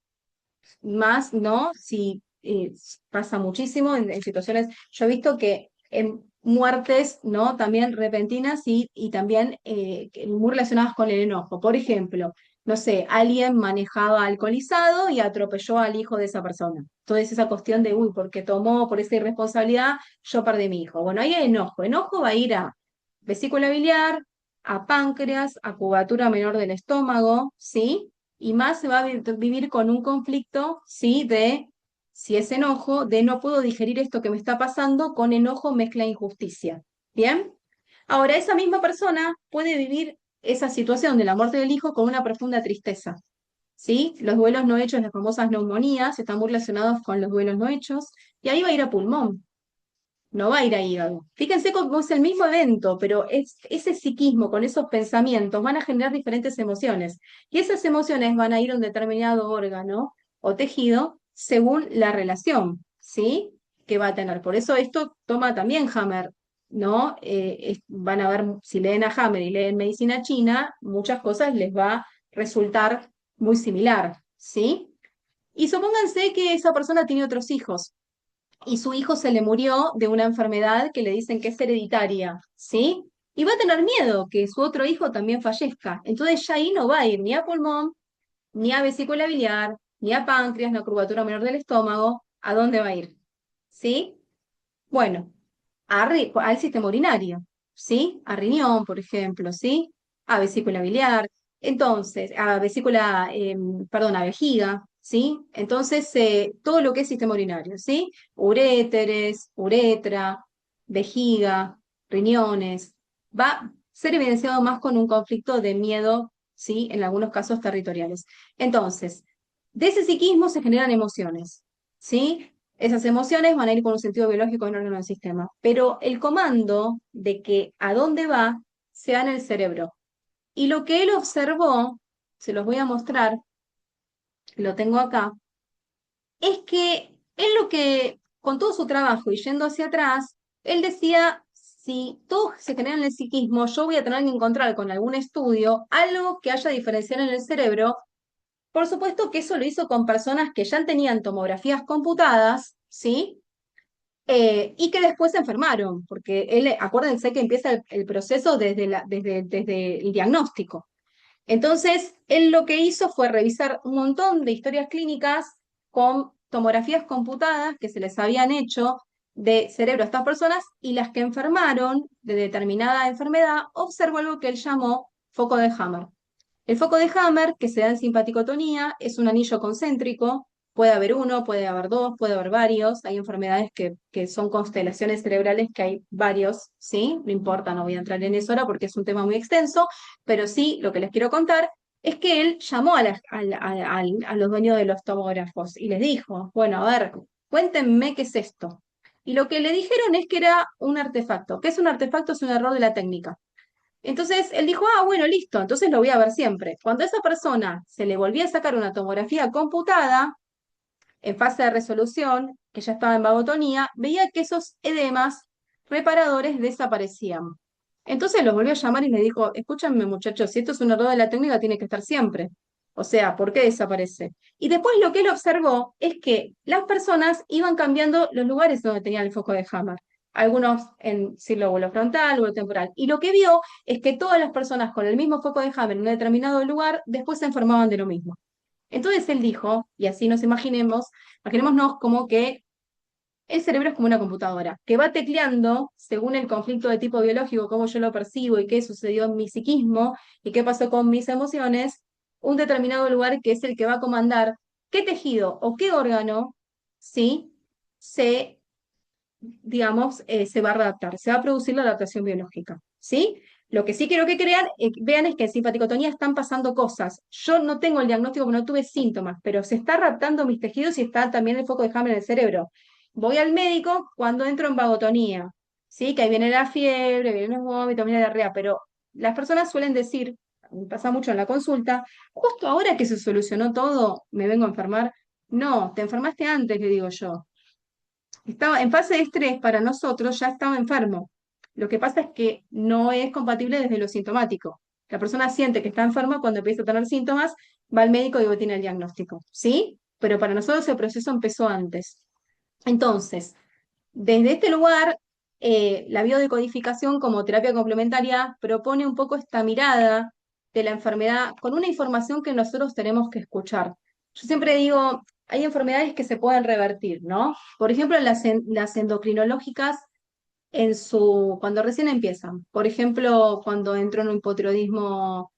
más, ¿no? Si pasa muchísimo en situaciones, yo he visto que en muertes, ¿no? También repentinas y también muy relacionadas con el enojo. Por ejemplo, no sé, alguien manejaba alcoholizado y atropelló al hijo de esa persona. Entonces esa cuestión de, uy, porque tomó por esa irresponsabilidad, yo perdí a mi hijo. Bueno, ahí hay enojo. Enojo va a ir a vesícula biliar, a páncreas, a cubatura menor del estómago, ¿sí? Y más se va a vivir con un conflicto, ¿sí? De, si es enojo, de no puedo digerir esto que me está pasando, con enojo mezcla injusticia. ¿Bien? Ahora, esa misma persona puede vivir esa situación de la muerte del hijo con una profunda tristeza. ¿Sí? Los duelos no hechos, las famosas neumonías, están muy relacionados con los duelos no hechos, y ahí va a ir a pulmón. no va a ir a hígado. Fíjense cómo es el mismo evento, pero ese psiquismo con esos pensamientos van a generar diferentes emociones. Y esas emociones van a ir a un determinado órgano o tejido según la relación, ¿sí? Que va a tener. Por eso esto toma también Hammer, ¿no? Van a ver, si leen a Hammer y leen medicina china, muchas cosas les va a resultar muy similar, ¿sí? Y supónganse que esa persona tiene otros hijos y su hijo se le murió de una enfermedad que le dicen que es hereditaria, ¿sí? Y va a tener miedo que su otro hijo también fallezca. Entonces ya ahí no va a ir ni a pulmón, ni a vesícula biliar, ni a páncreas, ni a curvatura menor del estómago. ¿A dónde va a ir? ¿Sí? Bueno, al sistema urinario, ¿sí? A riñón, por ejemplo, ¿sí? A vesícula biliar, entonces, a vesícula, perdón, a vejiga, ¿sí? Entonces, todo lo que es sistema urinario, ¿sí? Uréteres, uretra, vejiga, riñones, va a ser evidenciado más con un conflicto de miedo, ¿sí? En algunos casos territoriales. Entonces, de ese psiquismo se generan emociones, ¿sí? Esas emociones van a ir con un sentido biológico en órgano del sistema, pero el comando de que a dónde va se da en el cerebro. Y lo que él observó, se los voy a mostrar, lo tengo acá, es que él lo que, con todo su trabajo y yendo hacia atrás, él decía, si todo se genera en el psiquismo, yo voy a tener que encontrar con algún estudio algo que haya diferencial en el cerebro. Por supuesto que eso lo hizo con personas que ya tenían tomografías computadas, ¿sí? Y que después se enfermaron, porque él, acuérdense que empieza el proceso desde el diagnóstico. Entonces, él lo que hizo fue revisar un montón de historias clínicas con tomografías computadas que se les habían hecho de cerebro a estas personas y las que enfermaron de determinada enfermedad, observó algo que él llamó foco de Hammer. El foco de Hammer, que se da en simpaticotonía, es un anillo concéntrico. Puede haber uno, puede haber dos, puede haber varios. Hay enfermedades que son constelaciones cerebrales, que hay varios, ¿sí? No importa, no voy a entrar en eso ahora porque es un tema muy extenso, pero sí, lo que les quiero contar es que él llamó a los dueños de los tomógrafos y les dijo, bueno, a ver, cuéntenme qué es esto. Y lo que le dijeron es que era un artefacto. ¿Qué es un artefacto? Es un error de la técnica. Entonces él dijo, ah, bueno, listo, entonces lo voy a ver siempre. Cuando a esa persona se le volvía a sacar una tomografía computada en fase de resolución, que ya estaba en vagotonía, veía que esos edemas reparadores desaparecían. Entonces los volvió a llamar y le dijo, escúchenme muchachos, si esto es un error de la técnica, tiene que estar siempre. O sea, ¿por qué desaparece? Y después lo que él observó es que las personas iban cambiando los lugares donde tenían el foco de Hammer. Algunos en sí, lóbulo frontal, lóbulo temporal. Y lo que vio es que todas las personas con el mismo foco de Hammer en un determinado lugar después se enfermaban de lo mismo. Entonces él dijo, y así nos imaginémonos como que el cerebro es como una computadora, que va tecleando según el conflicto de tipo biológico, cómo yo lo percibo y qué sucedió en mi psiquismo y qué pasó con mis emociones, un determinado lugar que es el que va a comandar qué tejido o qué órgano, ¿sí? se digamos, se va a adaptar, se va a producir la adaptación biológica, ¿sí? Lo que sí quiero que vean es que en simpaticotonía están pasando cosas. Yo no tengo el diagnóstico porque no tuve síntomas, pero se está adaptando mis tejidos y está también el foco de Hammer en el cerebro. Voy al médico cuando entro en vagotonía, ¿sí? Que ahí viene la fiebre, vienen los vómitos, viene la diarrea, pero las personas suelen decir, me pasa mucho en la consulta, justo ahora que se solucionó todo, me vengo a enfermar. No, te enfermaste antes, le digo yo. Estaba en fase de estrés para nosotros, ya estaba enfermo. Lo que pasa es que no es compatible desde lo sintomático. La persona siente que está enferma cuando empieza a tener síntomas, va al médico y tiene el diagnóstico, ¿sí? Pero para nosotros el proceso empezó antes. Entonces, desde este lugar, la biodecodificación como terapia complementaria propone un poco esta mirada de la enfermedad con una información que nosotros tenemos que escuchar. Yo siempre digo, hay enfermedades que se pueden revertir, ¿no? Por ejemplo, las endocrinológicas cuando recién empiezan. Por ejemplo, cuando entró en un hipotiroidismo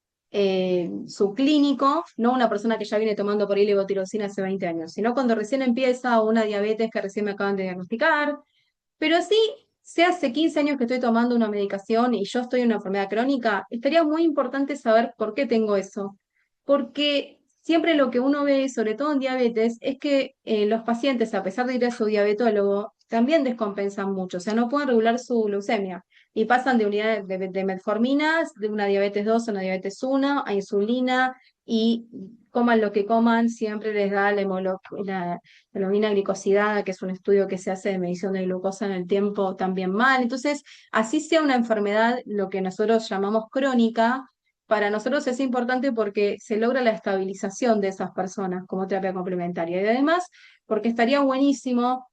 subclínico, no una persona que ya viene tomando por ahí levotiroxina hace 20 años, sino cuando recién empieza una diabetes que recién me acaban de diagnosticar, pero sí, si hace 15 años que estoy tomando una medicación y yo estoy en una enfermedad crónica, estaría muy importante saber por qué tengo eso. Porque siempre lo que uno ve, sobre todo en diabetes, es que los pacientes, a pesar de ir a su diabetólogo, también descompensan mucho, o sea, no pueden regular su glucemia y pasan de unidades de metforminas, de una diabetes 2 a una diabetes 1, a insulina, y coman lo que coman, siempre les da la hemoglobina glicosilada, que es un estudio que se hace de medición de glucosa en el tiempo, también mal. Entonces, así sea una enfermedad, lo que nosotros llamamos crónica, para nosotros es importante porque se logra la estabilización de esas personas como terapia complementaria. Y además, porque estaría buenísimo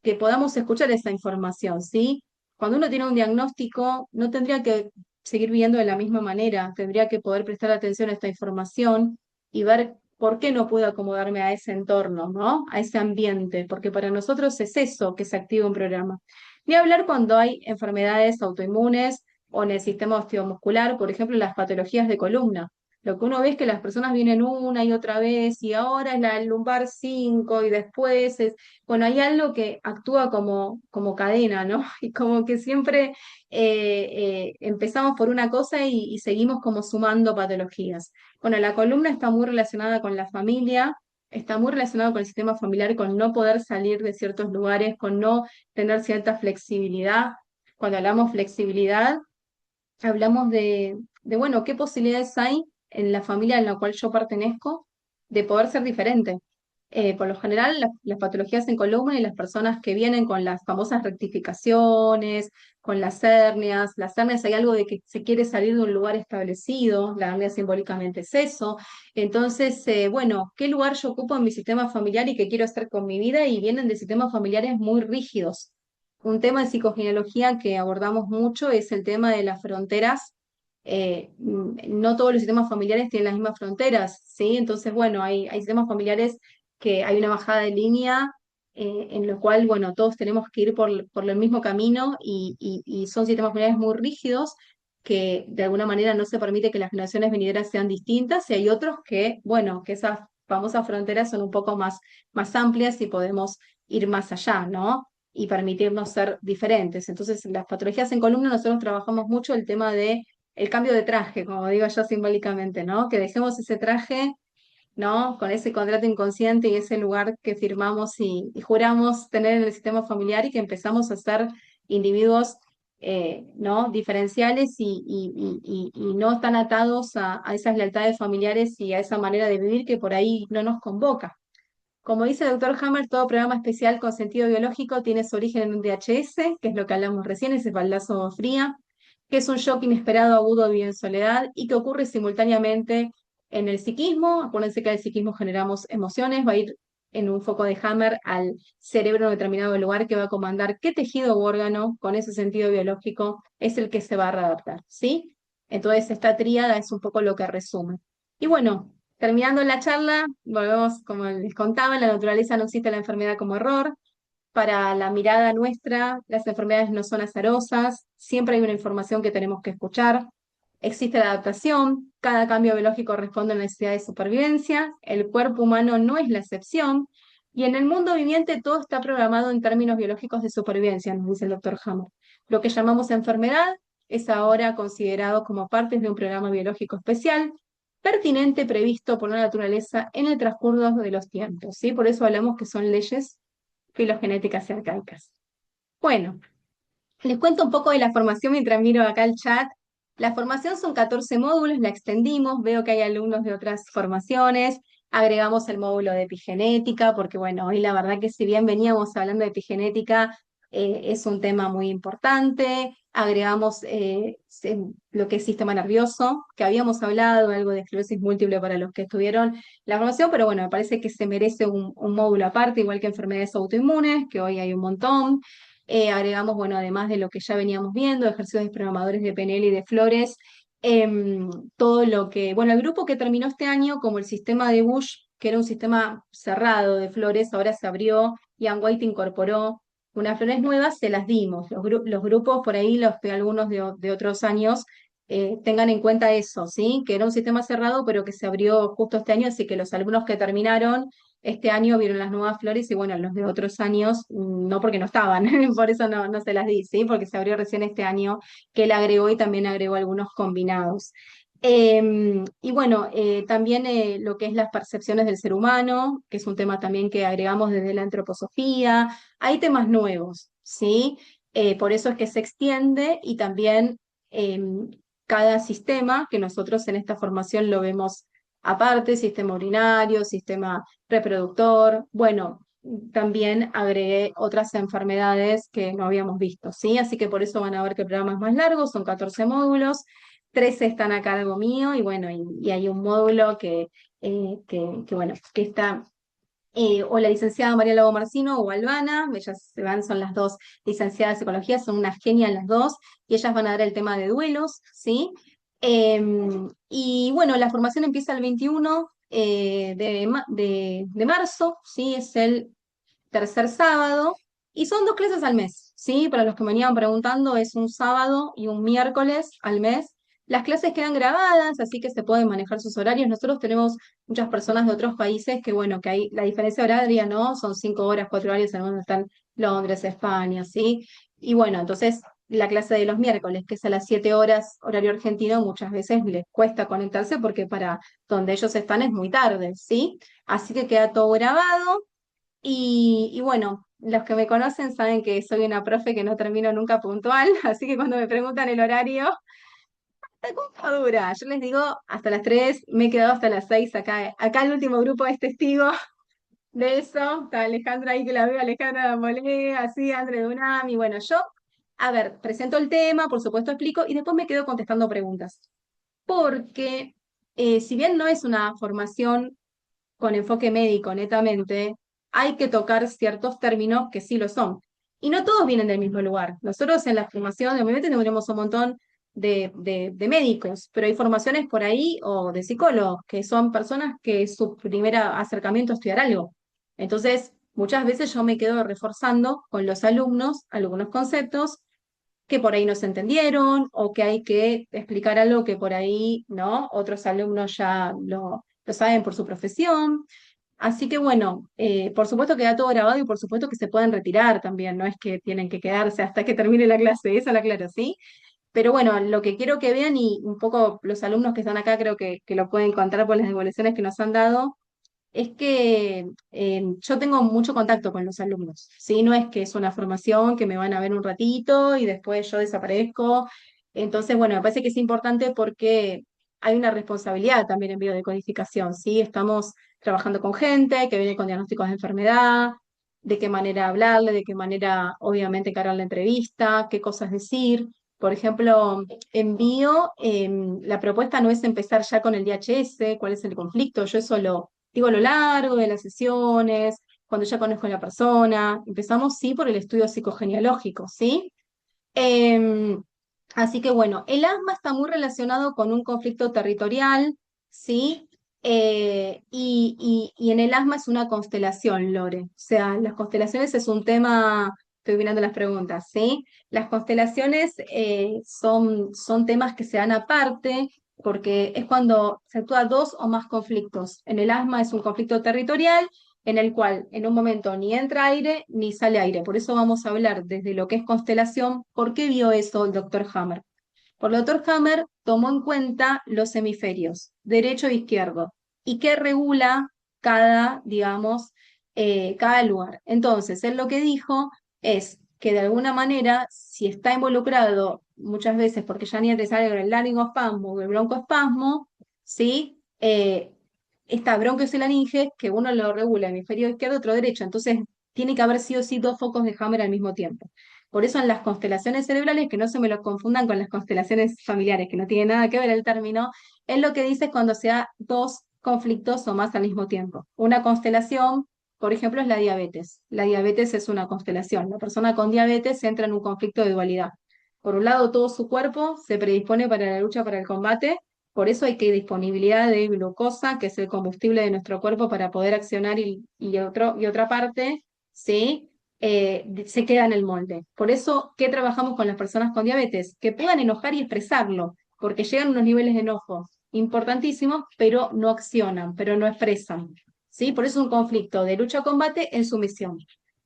que podamos escuchar esa información, ¿sí? Cuando uno tiene un diagnóstico, no tendría que seguir viendo de la misma manera, tendría que poder prestar atención a esta información y ver por qué no puedo acomodarme a ese entorno, ¿no? A ese ambiente, porque para nosotros es eso que se activa un programa. Ni hablar cuando hay enfermedades autoinmunes o en el sistema osteomuscular, por ejemplo, las patologías de columna. Lo que uno ve es que las personas vienen una y otra vez y ahora es la lumbar 5 y después es, bueno, hay algo que actúa como cadena, ¿no? Y como que siempre empezamos por una cosa y seguimos como sumando patologías. Bueno, la columna está muy relacionada con la familia, está muy relacionada con el sistema familiar, con no poder salir de ciertos lugares, con no tener cierta flexibilidad. Cuando hablamos flexibilidad, hablamos bueno, qué posibilidades hay en la familia en la cual yo pertenezco de poder ser diferente. Por lo general, las patologías en columna y las personas que vienen con las famosas rectificaciones, con las hernias hay algo de que se quiere salir de un lugar establecido, la hernia simbólicamente es eso. Entonces, bueno, ¿qué lugar yo ocupo en mi sistema familiar y qué quiero hacer con mi vida? Y vienen de sistemas familiares muy rígidos. Un tema de psicogenealogía que abordamos mucho es el tema de las fronteras. No todos los sistemas familiares tienen las mismas fronteras, ¿sí? Entonces, bueno, hay sistemas familiares que hay una bajada de línea en lo cual, bueno, todos tenemos que ir por el mismo camino y son sistemas familiares muy rígidos que de alguna manera no se permite que las generaciones venideras sean distintas y hay otros que, bueno, que esas famosas fronteras son un poco más amplias y podemos ir más allá, ¿no? Y permitirnos ser diferentes. Entonces, las patologías en columna nosotros trabajamos mucho el tema de el cambio de traje, como digo yo simbólicamente, ¿no? Que dejemos ese traje, ¿no? Con ese contrato inconsciente y ese lugar que firmamos y juramos tener en el sistema familiar y que empezamos a ser individuos, ¿no? Diferenciales y no están atados a esas lealtades familiares y a esa manera de vivir que por ahí no nos convoca. Como dice el doctor Hammer, todo programa especial con sentido biológico tiene su origen en un DHS, que es lo que hablamos recién, ese baldazo fría, que es un shock inesperado, agudo, vivido en soledad y que ocurre simultáneamente en el psiquismo. Acuérdense que al psiquismo generamos emociones, va a ir en un foco de Hammer al cerebro en un determinado lugar que va a comandar qué tejido u órgano con ese sentido biológico es el que se va a readaptar, ¿sí? Entonces esta tríada es un poco lo que resume. Y bueno, terminando la charla, volvemos, como les contaba, en la naturaleza no existe la enfermedad como error. Para la mirada nuestra, las enfermedades no son azarosas, siempre hay una información que tenemos que escuchar. Existe la adaptación, cada cambio biológico responde a una necesidad de supervivencia, el cuerpo humano no es la excepción, y en el mundo viviente todo está programado en términos biológicos de supervivencia, nos dice el doctor Hammer. Lo que llamamos enfermedad es ahora considerado como parte de un programa biológico especial, pertinente, previsto por la naturaleza en el transcurso de los tiempos, ¿sí? Por eso hablamos que son leyes filogenéticas y arcaicas. Bueno, les cuento un poco de la formación mientras miro acá el chat. La formación son 14 módulos, la extendimos, veo que hay alumnos de otras formaciones, agregamos el módulo de epigenética, porque bueno, hoy la verdad que si bien veníamos hablando de epigenética, es un tema muy importante, agregamos lo que es sistema nervioso, que habíamos hablado, algo de esclerosis múltiple para los que estuvieron la formación, pero bueno, me parece que se merece un módulo aparte, igual que enfermedades autoinmunes, que hoy hay un montón. Agregamos, bueno, además de lo que ya veníamos viendo, ejercicios desprogramadores de PNL y de Flores, todo lo que, bueno, el grupo que terminó este año, como el sistema de Bush, que era un sistema cerrado de Flores, ahora se abrió, Ian White incorporó unas flores nuevas, se las dimos. Los grupos por ahí, los que algunos de otros años, tengan en cuenta eso, ¿sí? Que era un sistema cerrado, pero que se abrió justo este año, así que los alumnos que terminaron este año vieron las nuevas flores y bueno, los de otros años no porque no estaban, por eso no se las di, ¿sí? Porque se abrió recién este año que él agregó y también agregó algunos combinados. Y bueno, también lo que es las percepciones del ser humano, que es un tema también que agregamos desde la antroposofía. Hay temas nuevos, ¿sí? Por eso es que se extiende y también cada sistema, que nosotros en esta formación lo vemos aparte, sistema urinario, sistema reproductor, bueno, también agregué otras enfermedades que no habíamos visto, ¿sí? Así que por eso van a ver que el programa es más largo, son 14 módulos. 13 están a cargo mío y bueno, y hay un módulo bueno, que está o la licenciada María Lago Marcino o Albana, ellas se van, son las dos licenciadas en psicología, son unas genias las dos, y ellas van a dar el tema de duelos, ¿sí? Y bueno, la formación empieza el 21 de marzo, ¿sí? Es el tercer sábado, y son 2 clases al mes, ¿sí? Para los que me venían preguntando, es un sábado y un miércoles al mes. Las clases quedan grabadas, así que se pueden manejar sus horarios. Nosotros tenemos muchas personas de otros países que, bueno, que hay la diferencia horaria, ¿no? Son 5 horas, 4 horas, en donde están Londres, España, ¿sí? Y bueno, entonces la clase de los miércoles, que es a las 7 horas, horario argentino, muchas veces les cuesta conectarse porque para donde ellos están es muy tarde, ¿sí? Así que queda todo grabado. Y bueno, los que me conocen saben que soy una profe que no termino nunca puntual, así que cuando me preguntan el horario, ¿hasta cuánto dura? Yo les digo hasta las 3, me he quedado hasta las 6 acá. Acá el último grupo es testigo de eso. Está Alejandra ahí que la veo, Alejandra Molé, así, André Dunami. Bueno, yo, a ver, presento el tema, por supuesto explico, y después me quedo contestando preguntas. Porque si bien no es una formación con enfoque médico netamente, hay que tocar ciertos términos que sí lo son. Y no todos vienen del mismo lugar. Nosotros en la formación, obviamente, tenemos un montón de médicos, pero hay formaciones por ahí o de psicólogos, que son personas que su primer acercamiento es estudiar algo. Entonces, muchas veces yo me quedo reforzando con los alumnos algunos conceptos que por ahí no se entendieron o que hay que explicar algo que por ahí, ¿no? Otros alumnos ya lo saben por su profesión. Así que bueno, por supuesto queda todo grabado y por supuesto que se pueden retirar también, no es que tienen que quedarse hasta que termine la clase, eso la claro, ¿sí? Pero bueno, lo que quiero que vean y un poco los alumnos que están acá creo que lo pueden encontrar por las devoluciones que nos han dado, es que yo tengo mucho contacto con los alumnos, ¿sí? No es que es una formación que me van a ver un ratito y después yo desaparezco. Entonces, bueno, me parece que es importante porque hay una responsabilidad también en biodecodificación, ¿sí? Estamos trabajando con gente que viene con diagnósticos de enfermedad, de qué manera hablarle, de qué manera, obviamente, encarar la entrevista, qué cosas decir. Por ejemplo, en bio, la propuesta no es empezar ya con el DHS, cuál es el conflicto, yo eso lo digo a lo largo de las sesiones, cuando ya conozco a la persona. Empezamos, sí, por el estudio psicogenealógico, ¿sí? Em, Así que bueno, el asma está muy relacionado con un conflicto territorial, ¿sí? Y en el asma es una constelación, Lore. O sea, las constelaciones es un tema, estoy mirando las preguntas, ¿sí? Las constelaciones son temas que se dan aparte porque es cuando se actúa dos o más conflictos. En el asma es un conflicto territorial en el cual en un momento ni entra aire ni sale aire. Por eso vamos a hablar desde lo que es constelación. ¿Por qué vio eso el doctor Hammer? Por el doctor Hammer tomó en cuenta los hemisferios, derecho e izquierdo, y qué regula cada, digamos, cada lugar. Entonces, él lo que dijo es que de alguna manera, si está involucrado muchas veces, porque ya ni antes sale el laringoespasmo o el broncoespasmo, ¿sí? Esta bronquios y laringe, que uno lo regula hemisferio izquierdo, otro derecho. Entonces, tiene que haber sí o sí dos focos de Hammer al mismo tiempo. Por eso en las constelaciones cerebrales, que no se me lo confundan con las constelaciones familiares, que no tiene nada que ver el término, es lo que dice cuando se da dos conflictos o más al mismo tiempo. Una constelación, por ejemplo, es la diabetes. La diabetes es una constelación. La persona con diabetes entra en un conflicto de dualidad. Por un lado, todo su cuerpo se predispone para la lucha, para el combate, por eso hay que disponibilidad de glucosa, que es el combustible de nuestro cuerpo para poder accionar y otra parte, ¿sí? Se queda en el molde. Por eso, ¿qué trabajamos con las personas con diabetes? Que puedan enojar y expresarlo, porque llegan unos niveles de enojo importantísimos, pero no accionan, pero no expresan. ¿Sí? Por eso es un conflicto de lucha-combate en sumisión.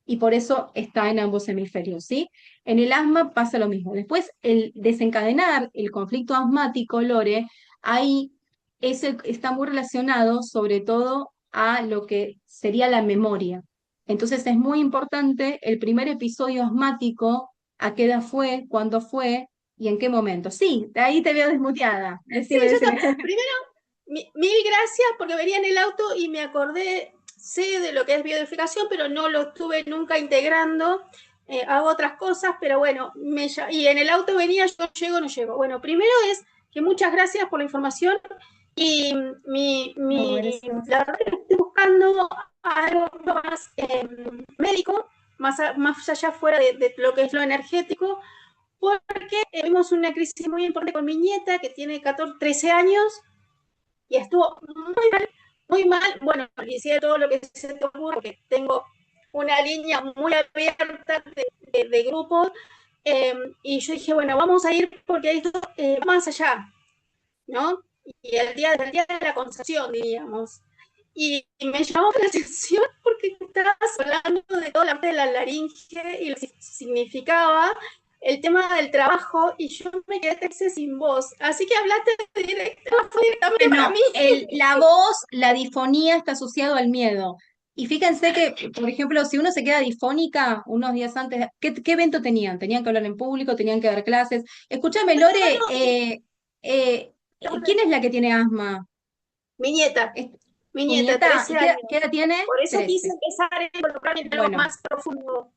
Y por eso está en ambos hemisferios, ¿sí? En el asma pasa lo mismo. Después, el desencadenar el conflicto asmático, Lore, ahí está muy relacionado sobre todo a lo que sería la memoria. Entonces es muy importante el primer episodio asmático, a qué edad fue, cuándo fue y en qué momento. Sí, de ahí te veo desmuteada. Sí, Decime, yo está. decime. Primero, mil gracias porque venía en el auto y me acordé, sé de lo que es biodescodificación, pero no lo estuve nunca integrando. Hago otras cosas, pero bueno, y en el auto venía, yo llego, no llego. Bueno, primero es que muchas gracias por la información y No, gracias. la verdad que estoy buscando algo más médico, más allá fuera de lo que es lo energético, porque tuvimos una crisis muy importante con mi nieta que tiene 14, 13 años y estuvo muy mal. Bueno, hice todo lo que se te ocurre porque tengo una línea muy abierta de grupos y yo dije, bueno, vamos a ir porque esto más allá, ¿no? Y el día de la concepción, diríamos. Y me llamó la atención porque estabas hablando de toda la parte de la laringe y lo que significaba el tema del trabajo y yo me quedé sin voz. Así que hablaste directamente para Bueno, mí. la voz, la difonía está asociado al miedo. Y fíjense que, por ejemplo, si uno se queda difónica unos días antes, ¿qué evento tenían? ¿Tenían que hablar en público? ¿Tenían que dar clases? Escúchame, Lore, eh, ¿quién es la que tiene asma? Mi nieta, ¿Es mi tu nieta, nieta? 13 ¿Y qué años. edad tiene? Por eso quise 13. empezar a involucrarme en algo Bueno, más profundo.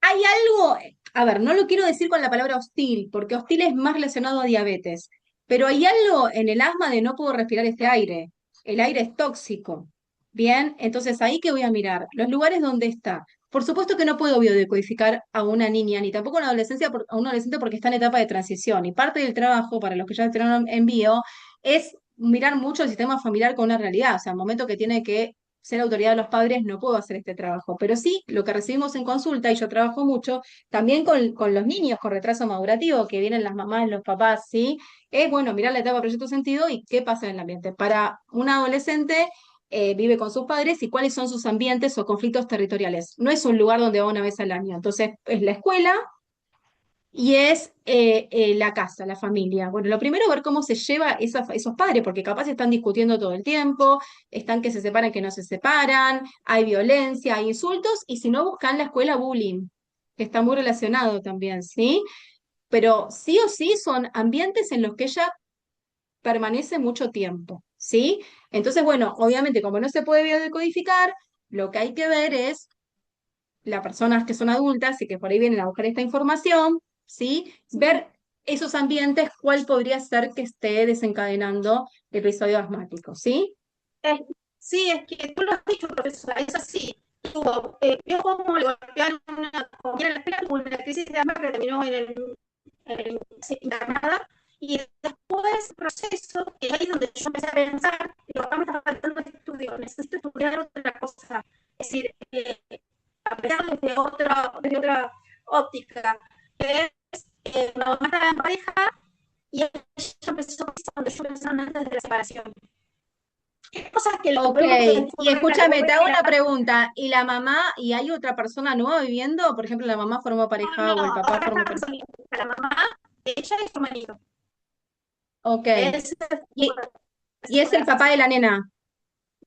hay algo, a ver, no lo quiero decir con la palabra hostil, porque hostil es más relacionado a diabetes, pero hay algo en el asma de no puedo respirar este aire. El aire es tóxico. Bien, entonces ahí que voy a mirar, los lugares donde está. Por supuesto que no puedo biodecodificar a una niña, ni tampoco a una adolescencia, a un adolescente porque está en etapa de transición. Y parte del trabajo, para los que ya estuvieron en bio, es mirar mucho el sistema familiar con una realidad. O sea, el momento que tiene que ser autoridad de los padres, no puedo hacer este trabajo. Pero sí, lo que recibimos en consulta, y yo trabajo mucho, también con los niños con retraso madurativo, que vienen las mamás, los papás, ¿sí? Es bueno mirar la etapa de proyecto sentido y qué pasa en el ambiente. Para un adolescente vive con sus padres y cuáles son sus ambientes o conflictos territoriales. No es un lugar donde va una vez al año. Entonces, es la escuela, y es la casa, la familia. Bueno, lo primero ver cómo se lleva esos padres, porque capaz están discutiendo todo el tiempo, están que se separan, que no se separan, hay violencia, hay insultos, y si no buscan la escuela bullying, que está muy relacionado también, ¿sí? Pero sí o sí son ambientes en los que ella permanece mucho tiempo, ¿sí? Entonces, bueno, obviamente como no se puede biodecodificar, lo que hay que ver es las personas que son adultas y que por ahí vienen a buscar esta información, ¿sí? Ver esos ambientes, cuál podría ser que esté desencadenando el episodio asmático, ¿sí? Es- sí, es que tú lo has dicho, profesora, es así. Vio cómo le golpearon una compañera en la escuela, tuvo una crisis de asma que terminó sí, internada, y después proceso, que ahí es donde yo empecé a pensar, lo que me está faltando este estudio, necesito estudiar otra cosa, es decir, aprender desde otra óptica, que es, la mamá estaba en pareja, y ella empezó cuando yo pensaba antes de la separación. Cosas que lo Ok, vemos en y forma escúchame, te hago recurrente. una pregunta. ¿Y la mamá, y hay otra persona nueva viviendo? Por ejemplo, la mamá formó No, pareja o el papá ahora formó está pareja. resolviendo. La mamá de ella es su marido. Ok. Ese ¿Y, y fue es el la papá de situación. la nena?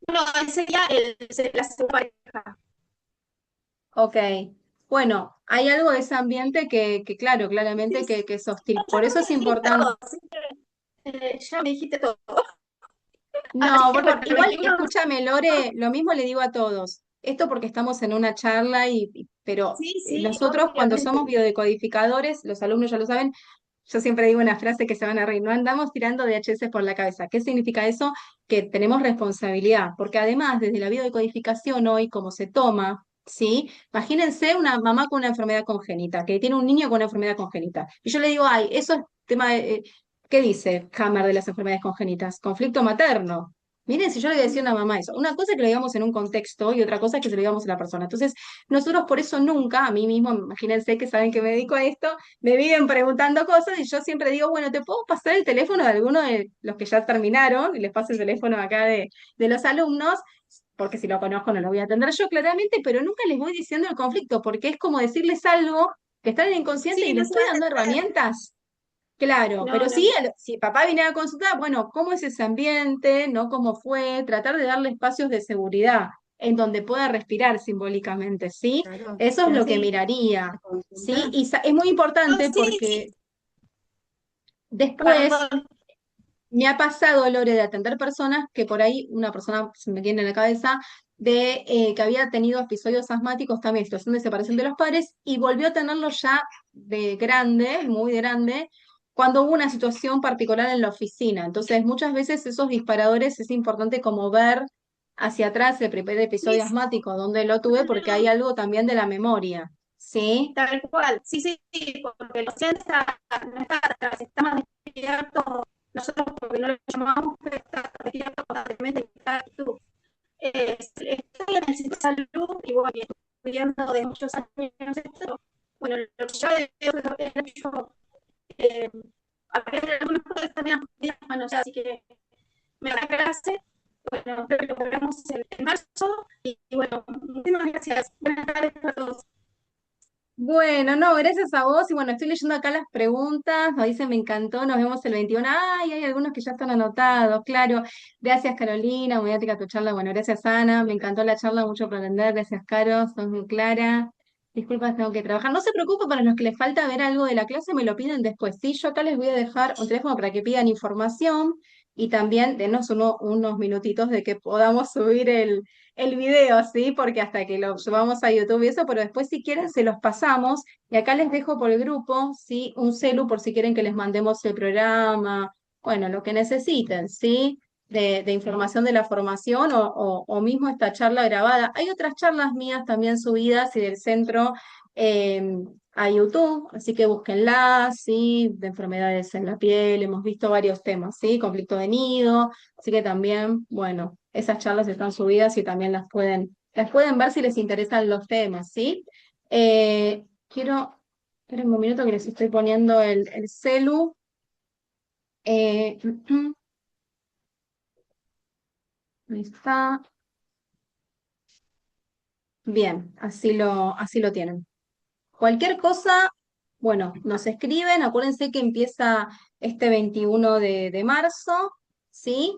No, ese día la segunda pareja. Ok. Bueno, hay algo de ese ambiente que claro, claramente Sí, sí, que es hostil. ya Por eso me es dijiste importante. todo. Así que, ya me dijiste todo. Así No, que porque bueno, el igual, 21. escúchame, Lore, lo mismo le digo a todos. Esto porque estamos en una charla, pero Sí, sí, nosotros cuando somos obviamente. biodecodificadores, los alumnos ya lo saben, yo siempre digo una frase que se van a reír, no andamos tirando DHS por la cabeza. ¿Qué significa eso? Que tenemos responsabilidad, porque además desde la biodecodificación hoy, como se toma, ¿sí? Imagínense una mamá con una enfermedad congénita, que tiene un niño con una enfermedad congénita. Y yo le digo, ay, eso es tema de, ¿qué dice Hammer de las enfermedades congénitas? Conflicto materno. Miren, si yo le decía a una mamá eso, una cosa es que lo digamos en un contexto y otra cosa es que se lo digamos a la persona. Entonces, nosotros por eso nunca, a mí mismo, imagínense que saben que me dedico a esto, me viven preguntando cosas y yo siempre digo, bueno, ¿te puedo pasar el teléfono de alguno de los que ya terminaron? Y les paso el teléfono acá de los alumnos, porque si lo conozco no lo voy a atender yo claramente, pero nunca les voy diciendo el conflicto, porque es como decirles algo que está en el inconsciente y Sí, les no se estoy va a dando entender. herramientas. Claro, No, pero no, sí, si papá viene a consultar, bueno, ¿cómo es ese ambiente? ¿No? ¿Cómo fue? Tratar de darle espacios de seguridad en donde pueda respirar simbólicamente, ¿sí? claro, Eso es pero lo que sí, miraría, la ¿sí? consulta. Y es muy Oh, importante sí, porque después perdón. me ha pasado, Lore, de atender personas que por ahí, una persona se me viene en la cabeza, de que había tenido episodios asmáticos, también situación de separación de los padres, y volvió a tenerlo ya de grande, muy grande, cuando hubo una situación particular en la oficina. Entonces, muchas veces esos disparadores es importante como ver hacia atrás el primer Sí, episodio sí, asmático, donde lo tuve, porque hay algo también de la memoria, ¿sí? tal cual. Sí, sí, sí, porque el océano no está atrás, está más despierto. Nosotros, porque no lo llamamos, pero está despierto constantemente en cada actitud. Estoy en el sistema de salud y bueno, estudiando de muchos años esto. Bueno, lo que yo veo es yo, eh, a ver, algunas cosas también bueno, o sea, así que me da clase. Bueno, creo que lo veremos en marzo. Y bueno, muchísimas gracias. Buenas tardes a todos. Bueno, no, gracias a vos. Y bueno, estoy leyendo acá las preguntas. Nos dicen, me encantó, nos vemos el 21. Ay, hay algunos que ya están anotados, claro. Gracias, Carolina, muy ática tu charla. Bueno, gracias, Ana. Me encantó la charla, mucho por aprender. Gracias, Caro, sos muy clara. Disculpas, tengo que trabajar. No se preocupe, para los que les falta ver algo de la clase, me lo piden después. Sí, yo acá les voy a dejar un teléfono para que pidan información y también denos unos minutitos de que podamos subir el video, ¿sí? Porque hasta que lo subamos a YouTube y eso, pero después si quieren se los pasamos y acá les dejo por el grupo, ¿sí? Un celu por si quieren que les mandemos el programa, bueno, lo que necesiten, ¿sí? De información de la formación o mismo esta charla grabada. Hay otras charlas mías también subidas y del centro eh, a YouTube, así que búsquenlas, ¿sí? De enfermedades en la piel, hemos visto varios temas, ¿sí? Conflicto de nido, así que también, bueno, esas charlas están subidas y también las pueden ver si les interesan los temas, ¿sí? Quiero, esperen un minuto que les estoy poniendo el celu. Eh, ahí está. Bien, así lo tienen. Cualquier cosa, bueno, nos escriben. Acuérdense que empieza este 21 de marzo, ¿sí?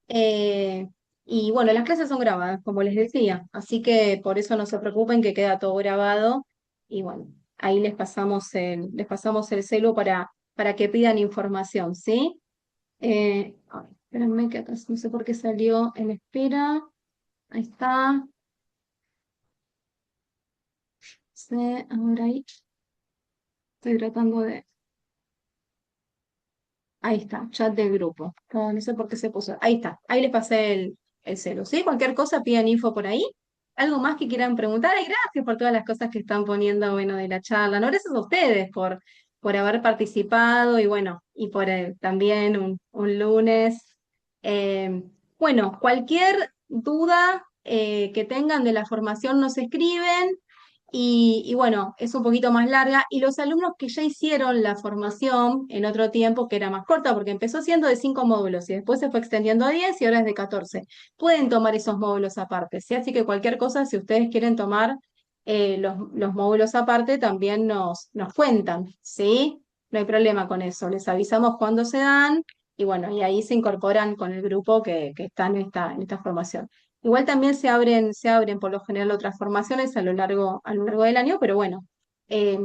Eh, y bueno, las clases son grabadas, como les decía, así que por eso no se preocupen que queda todo grabado. Y bueno, ahí les pasamos el celu para que pidan información, ¿sí? Ay, espérenme que acá no sé por qué salió en espera. Ahí está. Sí, ahora ahí estoy tratando de. Ahí está, chat del grupo. No, no sé por qué se puso. Ahí está, ahí les pasé el celu, ¿sí? Cualquier cosa pidan info por ahí. ¿Algo más que quieran preguntar? Y gracias por todas las cosas que están poniendo, bueno, de la charla. No, gracias a ustedes por haber participado y bueno, y por también un lunes. Eh, bueno, cualquier duda que tengan de la formación nos escriben. Y bueno, es un poquito más larga. Y los alumnos que ya hicieron la formación en otro tiempo, que era más corta, porque empezó siendo de 5 módulos y después se fue extendiendo a 10 y ahora es de 14, pueden tomar esos módulos aparte, ¿sí? Así que cualquier cosa, si ustedes quieren tomar los módulos aparte, también nos cuentan, ¿sí? No hay problema con eso. Les avisamos cuándo se dan y bueno, y ahí se incorporan con el grupo que está en esta formación. Igual también se abren por lo general otras formaciones a lo largo del año, pero bueno, eh,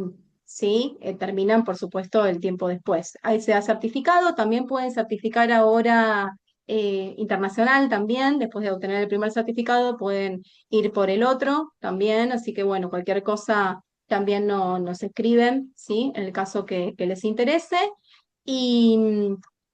sí, terminan por supuesto el tiempo después. Ahí se da certificado, también pueden certificar ahora internacional también, después de obtener el primer certificado pueden ir por el otro también, así que bueno, cualquier cosa también nos escriben, ¿sí? En el caso que les interese. Y,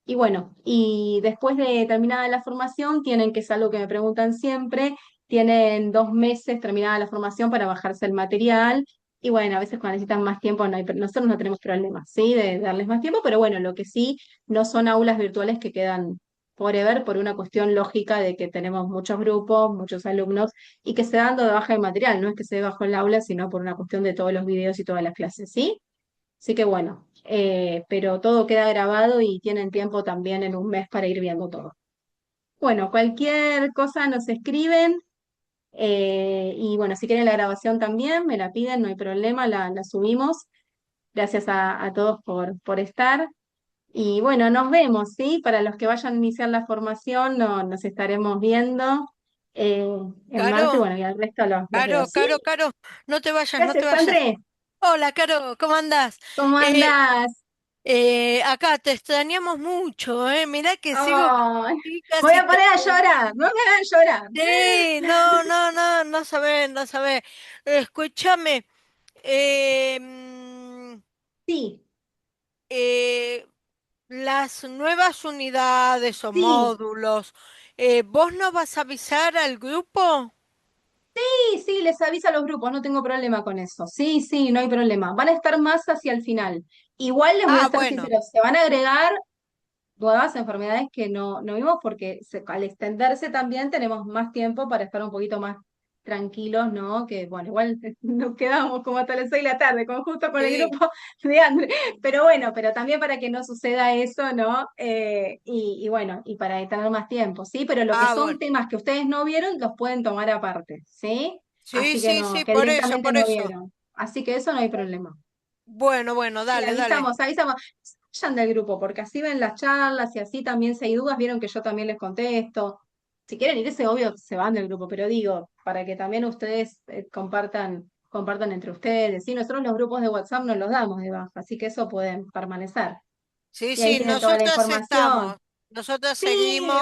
y bueno, y después de terminada la formación, tienen, que es algo que me preguntan siempre, tienen 2 meses terminada la formación para bajarse el material. Y bueno, a veces cuando necesitan más tiempo, nosotros no tenemos problemas, ¿sí? De darles más tiempo, pero bueno, lo que sí, no son aulas virtuales que quedan forever por una cuestión lógica de que tenemos muchos grupos, muchos alumnos, y que se dando de baja el material, no es que se dé bajo el aula, sino por una cuestión de todos los videos y todas las clases, ¿sí? Así que bueno, pero todo queda grabado y tienen tiempo también en un mes para ir viendo todo. Bueno, cualquier cosa nos escriben y bueno, si quieren la grabación también, me la piden, no hay problema, la subimos. Gracias a todos por estar. Y bueno, nos vemos, ¿sí? Para los que vayan a iniciar la formación, nos estaremos viendo eh, en marzo y Caro, bueno, y al resto los veo, Caro, ¿sí? Caro, Caro, no te vayas, ¿Qué no te haces, vayas. Andrés? Hola, Caro, ¿cómo andás? ¿Cómo Eh, andás? acá te extrañamos mucho, ¿eh? Mirá que sigo con Ay, chicas voy y a todo. poner a llorar, no me hagan llorar. Sí, no, no, no, no sabés, no sabés. Escúchame, eh, mm, Sí, eh, las nuevas unidades o sí, módulos, ¿vos no vas a avisar al grupo? sí, sí, les aviso a los grupos, no tengo problema con eso. Sí, sí, no hay problema. Van a estar más hacia el final. Igual les voy a Ah, ser bueno. sinceros, se van a agregar nuevas enfermedades que no vimos porque al extenderse también tenemos más tiempo para estar un poquito más tranquilos, ¿no? Que bueno, igual nos quedamos como hasta las 6 de la tarde, como justo con el Sí. grupo de André, pero bueno, pero también para que no suceda eso, ¿no? Y bueno, y para tener más tiempo, ¿sí? Pero lo que Ah, son bueno. temas que ustedes no vieron, los pueden tomar aparte, ¿sí? Sí, Así que sí, no, sí, que por eso, directamente por no eso. vieron. Así que eso no hay problema. Bueno, bueno, Sí, dale, dale. avisamos. Vayan del grupo, porque así ven las charlas y así también si hay dudas, vieron que yo también les contesto. Si quieren irse, obvio, se van del grupo, pero digo, para que también ustedes compartan entre ustedes. Sí, nosotros los grupos de WhatsApp nos los damos de baja, así que eso pueden permanecer. Sí, Y ahí sí, tienen toda la nosotras estamos, información. nosotras Sí,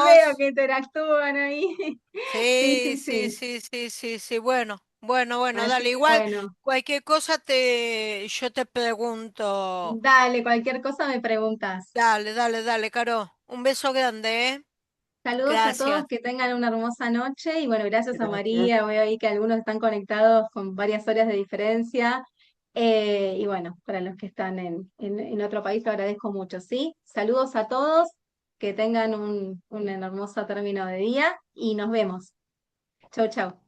veo seguimos. que interactúan ahí. Sí, Sí, sí, sí, sí. sí, sí, sí, sí. Bueno, bueno, bueno, Así dale. que Igual, bueno, cualquier cosa yo te pregunto. dale, cualquier cosa me preguntas. Dale, dale, dale, Caro. Un beso grande, ¿eh? Saludos a todos, Gracias. que tengan una hermosa noche y bueno, gracias a María, veo ahí que algunos están conectados con varias horas de diferencia y bueno, para los que están en otro país te agradezco mucho, ¿sí? Saludos a todos, que tengan un hermoso término de día y nos vemos. Chau, chau.